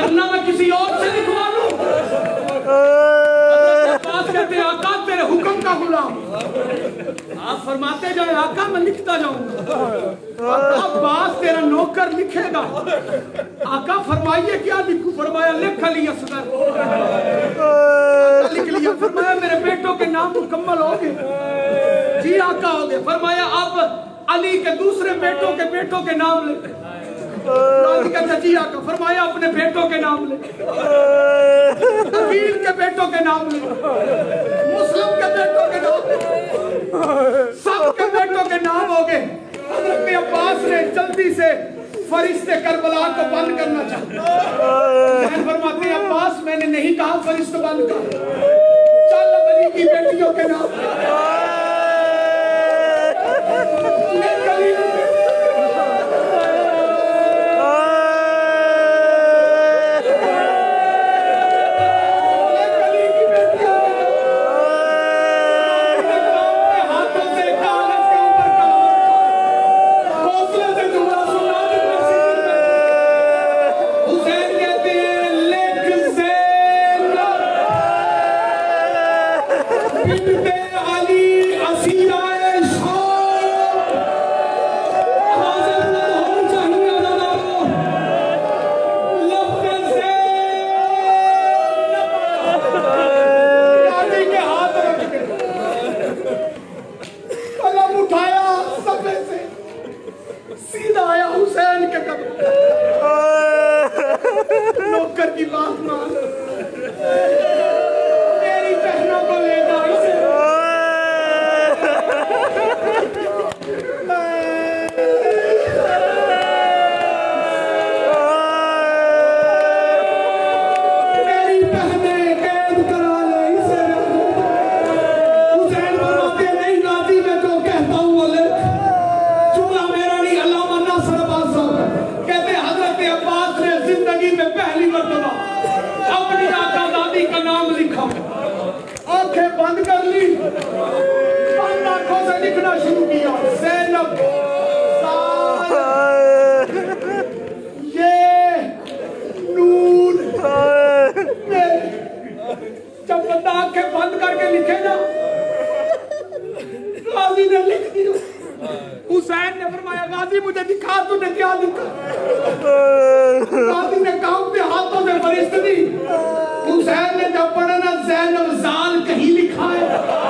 ورنہ میں کسی اور سے لکھوا لوں. عباس کہتے ہیں آقا تیرے حکم کا غلام. آپ فرماتے جائیں آقا میں لکھتا جاؤں گا. عباس تیرا نوکر لکھے گا. آقا فرمائیے کیا لکھوں؟ فرمایا لکھ علی اصغر. لکھ لیا. فرمایا میرے بیٹوں کے نام مکمل ہو گئے. جی آقا ہو گئے. فرمایا اب علی کے دوسرے بیٹوں کے نام لکھ. کہتا جی آقا. فرمایا اپنے بیٹوں کے نام لکھ. عقیل کے بیٹوں کے نام لکھ. مسلم کے بیٹوں کے نام لکھ. سب کے بیٹوں کے نام ہو گئے. حضرت عباس نے جلدی سے فرشتے کربلا کو بند کرنا چاہتے. حسین فرماتے ہیں عباس میں نے نہیں کہا فرشتے بند کر. چل علی کی بیٹیوں کے نام حسین نے جب پڑھا نا زینب زال کہیں لکھا ہے.